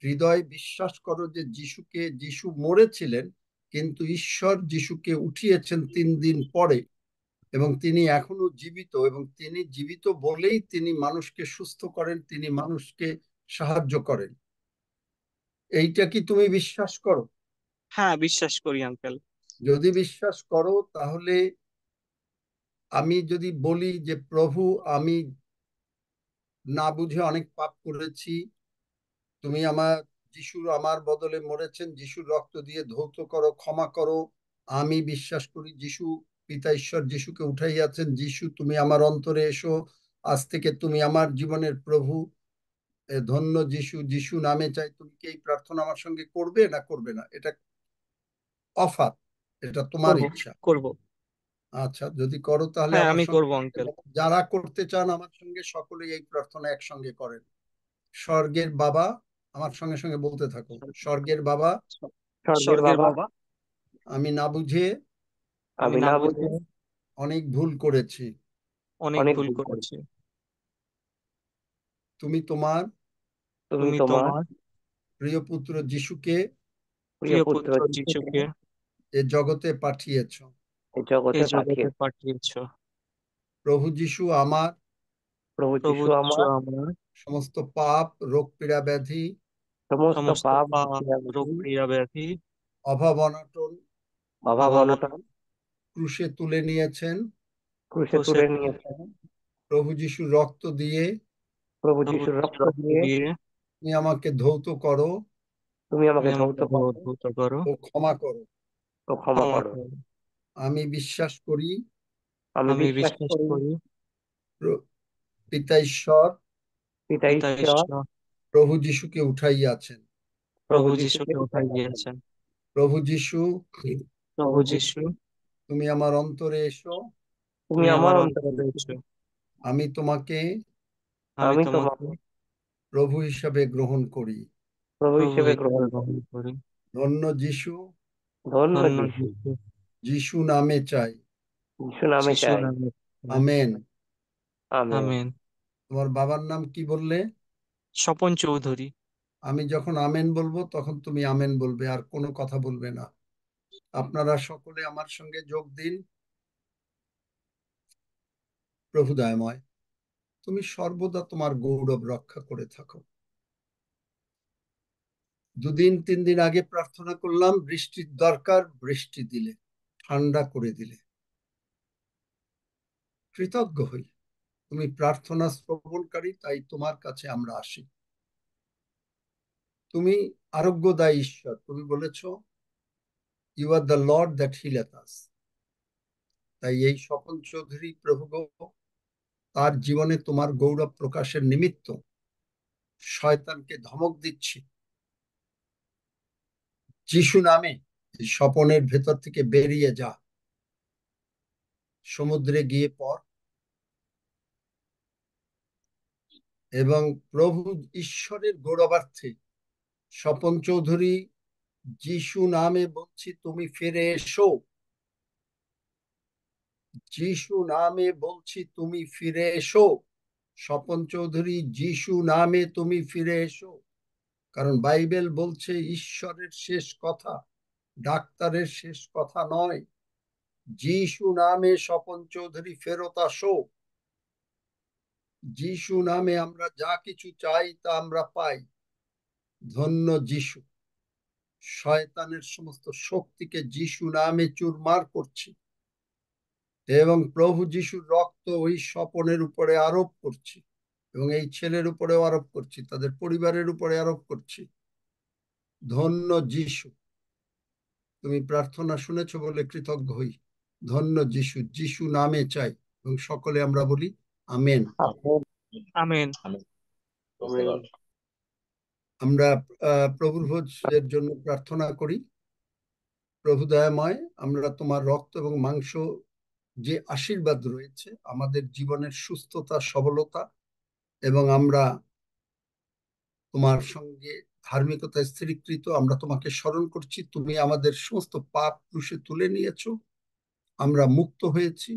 হৃদয়ে বিশ্বাস করো যে যিশু মরেছিলেন, কিন্তু ঈশ্বর যিশুকে উঠিয়েছেন 3 দিন পরে, এবং তিনি এখনো জীবিত, এবং তিনি জীবিত বলেই তিনি মানুষকে সুস্থ করেন, তিনি মানুষকে সাহায্য করেন। এইটা কি তুমি বিশ্বাস করো? হ্যাঁ, বিশ্বাস করি আঙ্কেল। যদি বিশ্বাস করো তাহলে আমি যদি বলি যে প্রভু, আমি না বুঝে অনেক পাপ করেছি, তুমি যিশু আমার বদলে মরেছেন, যিশুর রক্ত দিয়ে ধৌত করো, ক্ষমা করো। আমি বিশ্বাস করি যিশু পিতা ঈশ্বর যিশুকে উঠাইয়াছেন। যিশু, তুমি আমার অন্তরে এসো, আজ থেকে তুমি আমার জীবনের প্রভু। ধন্য যিশু, যিশু নামে চাই। তুমি কি এই প্রার্থনা আমার সঙ্গে করবে না করবে না? এটা অফার, এটা তোমার করব ইচ্ছা। করব। আচ্ছা, যদি করো তাহলে হ্যাঁ, আমার আমি সঙ্গে করব আঙ্কেল। যারা করতে চান আমার সঙ্গে সকলেই এই প্রার্থনা একসঙ্গে করেন। স্বর্গের বাবা, আমার সঙ্গে সঙ্গে বলতে থাকো, স্বর্গের বাবা, স্বর্গের স্বর্গের বাবা, বাবা, আমি না বুঝে আমি আমি না না বুঝে বুঝে অনেক ভুল করেছি। অনেক অনেক ভুল ভুল করি। করেছি। তুমি তোমার তুমি তুমি তোমার তোমার প্রিয় পুত্র যিশুকে প্রিয় প্রিয় পুত্র পুত্র যিশুকে যিশুকে এ জগতে পাঠিয়েছ। এই জগতে এই জগতে পাঠিয়ে পাঠিয়েছ। প্রভু যিশু আমার প্রভু প্রভু যিশু যিশু আমার আমার সমস্ত পাপ, রোগ পীড়া ব্যাধি, সমস্ত সমস্ত পাপ পাপ, রোগ ব্যাধি, পীড়া ব্যাধি, অভাব অনটন অভাব অভাব অনটন ক্রুশে তুলে নিয়েছেন। ক্রুশে ক্রুশে তুলে তুলে নিয়েছেন। প্রভু যিশুর রক্ত দিয়ে প্রভু প্রভু যিশুর যিশুর রক্ত রক্ত দিয়ে দিয়ে তুমি আমাকে ধৌত করো তুমি তুমি আমাকে ধৌত আমাকে করো উদ্ভূত করো ও ক্ষমা করো। ও ক্ষমা ক্ষমা করো। করো। আমি বিশ্বাস করি আমি আমি বিশ্বাস বিশ্বাস করি করি পিতা ঈশ্বর পিতা পিতা ঈশ্বর ঈশ্বর প্রভু যিশুকে উঠাইয়াছেন। প্রভু প্রভু যিশুকে যিশুকে উঠাই উঠাইয়াছেন। দিয়েছেন। প্রভু যিশু, প্রভু প্রভু যিশু, যিশু তুমি আমার অন্তরে এসো। তুমি তুমি আমার আমার অন্তরে অন্তরে এসো। এসো। আমি তোমাকে আমি আমি তোমাকে তোমাকে প্রভু হিসাবে গ্রহণ করি। প্রভু প্রভু হিসেবে হিসেবে গ্রহণ করি। গ্রহণ করি। ধন্য যিশু, ধন্য ধন্য যিশু, যিশু, যিশু নামে চাই। যিশু নামে যিশু চাই। নামে। আমেন। আমেন। আমেন। তোমার বাবার নাম কি বললে? স্বপন চৌধুরী। আমি যখন আমেন বলবো তখন তুমি আমেন বলবে, আর কোনো কথা বলবে না। আপনারা সকলে আমার সঙ্গে যোগ দিন। প্রভু দয়াময়, তুমি সর্বদা তোমার গৌরব রক্ষা করে থাকো। 2-3 দিন আগে প্রার্থনা করলাম, বৃষ্টির দরকার, বৃষ্টি দিলে, ঠান্ডা করে দিলে। কৃতজ্ঞ হই, তুমি প্রার্থনা শ্রবণকারী, তাই তোমার কাছে আমরা আসি। তুমি আরোগ্যদায়ী ঈশ্বর। তুমি বলেছো, you are the lord that healeth us. তাই এই স্বপন চৌধুরী প্রভু গো, তার জীবনে তোমার গৌরব প্রকাশের নিমিত্ত শয়তানকে ধমক দিচ্ছি যিশু নামে। এই স্বপনের ভেতর থেকে বেরিয়ে যা, সমুদ্রে গিয়ে পড়। এবং প্রভু ঈশ্বরের গৌরবার্থে স্বপন চৌধুরী যিশু নামে বলছি, তুমি ফিরে এসো। যিশু নামে বলছি, তুমি ফিরে এসো। স্বপন চৌধুরী, যিশু নামে তুমি ফিরে এসো। কারণ বাইবেল বলছে ঈশ্বরের শেষ কথা ডাক্তারের শেষ কথা নয়। যিশু নামে স্বপন চৌধুরী ফেরত আসো। যিশু নামে আমরা যা কিছু চাই তা আমরা পাই। ধন্য যিশু। শয়তানের সমস্ত শক্তিকে যিশু নামে চুরমার করছি এবং প্রভু যিশুর রক্ত ওই স্বপনের উপরে আরোপ করছি এবং এই ছেলের উপরেও আরোপ করছি, তাদের পরিবারের উপরে আরোপ করছি। ধন্য যিশু, তুমি প্রার্থনা শুনেছো বলে কৃতজ্ঞ হই। ধন্য যিশু, যিশু নামে চাই। এবং সকলে আমরা বলি আমেন। আমেন। আমরা প্রভুর ভোজের জন্য প্রার্থনা করি। প্রভু দয়াময়, আমরা তোমার রক্ত এবং মাংস যে আশীর্বাদ রয়েছে আমাদের জীবনের সুস্থতা, সবলতা, এবং আমরা তোমার সঙ্গে ধার্মিকতায় স্থিরীকৃত, আমরা তোমাকে স্মরণ করছি। তুমি আমাদের সমস্ত পাপ ক্রুশে তুলে নিয়েছো, আমরা মুক্ত হয়েছি।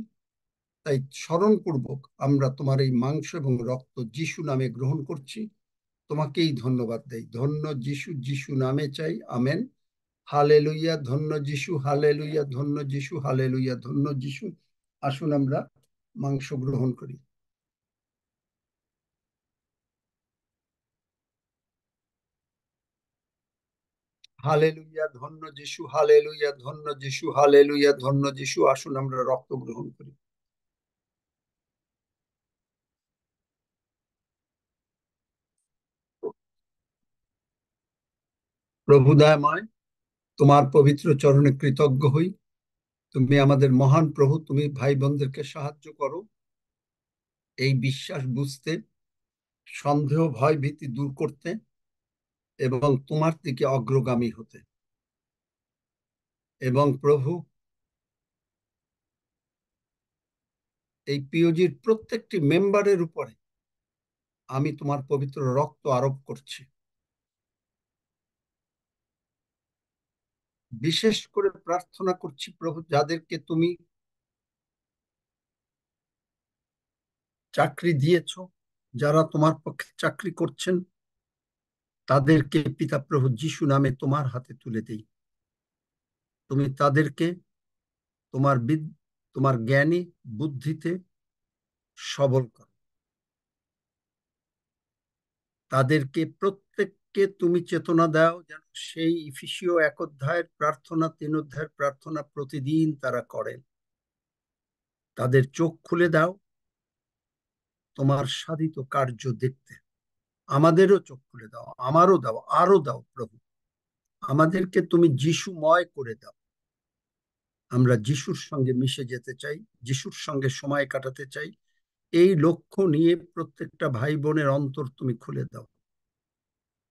তাই স্মরণপূর্বক আমরা তোমার এই মাংস এবং রক্ত যিশু নামে গ্রহণ করছি। তোমাকেই ধন্যবাদ দেই। ধন্য যিশু, যিশু নামে চাই। আমেন। হালেলুইয়া। ধন্য যিশু, হালেলুইয়া। ধন্য যিশু, হালেলুইয়া। ধন্য যিশু। আসুন আমরা মাংস গ্রহণ করি। হালেলুইয়া। ধন্য যিশু, হালেলুইয়া। ধন্য যিশু, হালেলুইয়া। ধন্য যিশু। আসুন আমরা রক্ত গ্রহণ করি। প্রভু দয়াময়, তোমার পবিত্র চরণে কৃতজ্ঞ হই। তুমি আমাদের মহান প্রভু। তুমি ভাই বোনদেরকে সাহায্য করো এই বিশ্বাস বুঝতে, সন্দেহ, ভয়, ভীতি দূর করতে এবং তোমার দিকে অগ্রগামী হতে। এবং প্রভু, এই পিওজির প্রত্যেকটি মেম্বারের উপরে আমি তোমার পবিত্র রক্ত আরোপ করছি। বিশেষ করে প্রার্থনা করছি প্রভু, যাদেরকে তুমি চাকরি দিয়েছো, যারা তোমার পক্ষে চাকরি করছেন তাদেরকে পিতা প্রভু যিশু নামে তোমার হাতে তুলে দেই। তুমি তাদেরকে তোমার জ্ঞানী বুদ্ধিতে সবল করো। তাদেরকে প্রত্যেককে তুমি চেতনা দাও যেন সেই ইফিসীয় 1 অধ্যায়ের প্রার্থনা 3 অধ্যায়ের প্রার্থনা প্রতিদিন তারা করেন। তাদের চোখ খুলে দাও তোমার সাধিত কার্য দেখতে। আমাদেরও চোখ খুলে দাও, আমারও দাও, আরো দাও প্রভু। আমাদেরকে তুমি যিশুময় করে দাও। আমরা যিশুর সঙ্গে মিশে যেতে চাই, যিশুর সঙ্গে সময় কাটাতে চাই। এই লক্ষ্য নিয়ে প্রত্যেকটা ভাই বোনের অন্তর তুমি খুলে দাও।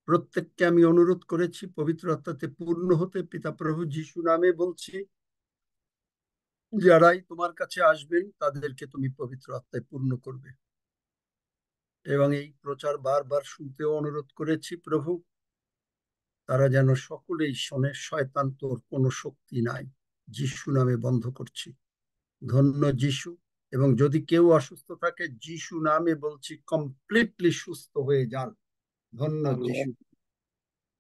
প্রত্যেককে আমি অনুরোধ করেছি পবিত্র আত্মাতে পূর্ণ হতে। পিতা প্রভু যিশু নামে বলছি, যারাই তোমার কাছে আসবেন তাদেরকে তুমি পবিত্র আত্মায় পূর্ণ করবে। এবং এই প্রচার বারবার শুনতেও অনুরোধ করেছি প্রভু, তারা যেন সকলেই শোনে শয়তান তোর কোনো শক্তি নাই, যিশু নামে বন্ধ করছি। ধন্য যিশু। এবং যদি কেউ অসুস্থ থাকে যিশু নামে বলছি কমপ্লিটলি সুস্থ হয়ে যান। ধন্য যিশু।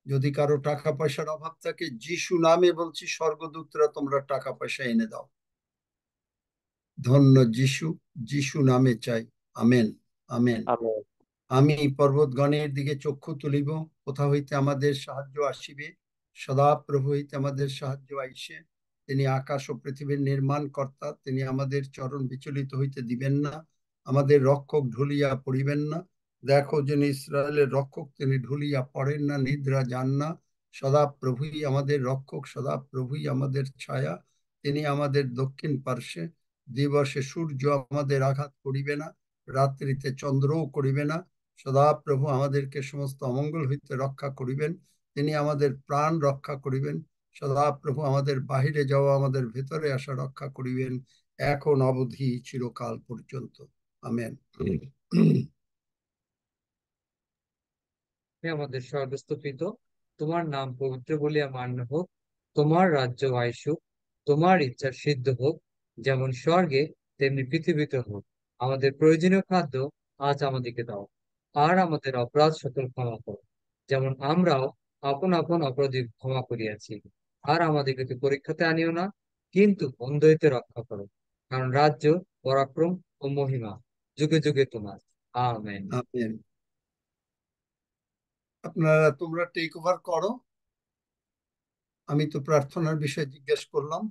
যদি কারো টাকা পয়সার অভাব থাকে যিশু নামে বলছি স্বর্গদূতরা তোমরা টাকা পয়সা এনে দাও। ধন্য যিশু। যিশু নামে চাই। Amen, amen. আমেন। আমি পর্বতগণের দিকে চক্ষু তুলিব, কোথা হইতে আমাদের সাহায্য আসিবে। সদাপ্রভু হইতে আমাদের সাহায্য আইসে। তিনি আকাশ ও পৃথিবীর নির্মাণ কর্তা। তিনি আমাদের চরণ বিচলিত হইতে দিবেন না। আমাদের রক্ষক ঢুলিয়া পড়িবেন না। দেখো যিনি ইসরায়েলের রক্ষক তিনি ঢুলিয়া পড়েন না, নিদ্রা যান না। সদাপ্রভুই আমাদের রক্ষক, সদাপ্রভুই আমাদের ছায়া। তিনি আমাদের দক্ষিণ পার্শ্বে। দিবসে সূর্য আমাদের আঘাত করিবে না, রাত্রিতে চন্দ্রও করিবে না। সদাপ্রভু আমাদেরকে সমস্ত অমঙ্গল হইতে রক্ষা করিবেন। তিনি আমাদের প্রাণ রক্ষা করিবেন। সদাপ্রভু আমাদের বাহিরে যাওয়া আমাদের ভেতরে আসা রক্ষা করিবেন, এখন অবধি চিরকাল পর্যন্ত। আমেন। হে আমাদের সর্বস্তপিত, তোমার নাম পবিত্র বলিয়া মান্য হোক। তোমার রাজ্য আইসুক। তোমার ইচ্ছা সিদ্ধ হোক, যেমন স্বর্গে তেমনি পৃথিবীতে হোক। আমাদের প্রয়োজনীয় খাদ্য আজ আমাদেরকে দাও। আর আমাদের অপরাধ সকল ক্ষমা করো, যেমন আমরাও আপন আপন অপরাধী ক্ষমা করিয়াছি। আর আমাদেরকে পরীক্ষাতে আনিও না, কিন্তু অন্ধ হইতে রক্ষা করো। কারণ রাজ্য, পরাক্রম ও মহিমা যুগে যুগে তোমার। আমেন। আমেন। তোমরা টেক ওভার করো। আমি তো প্রার্থনার বিষয়ে জিজ্ঞেস করলাম।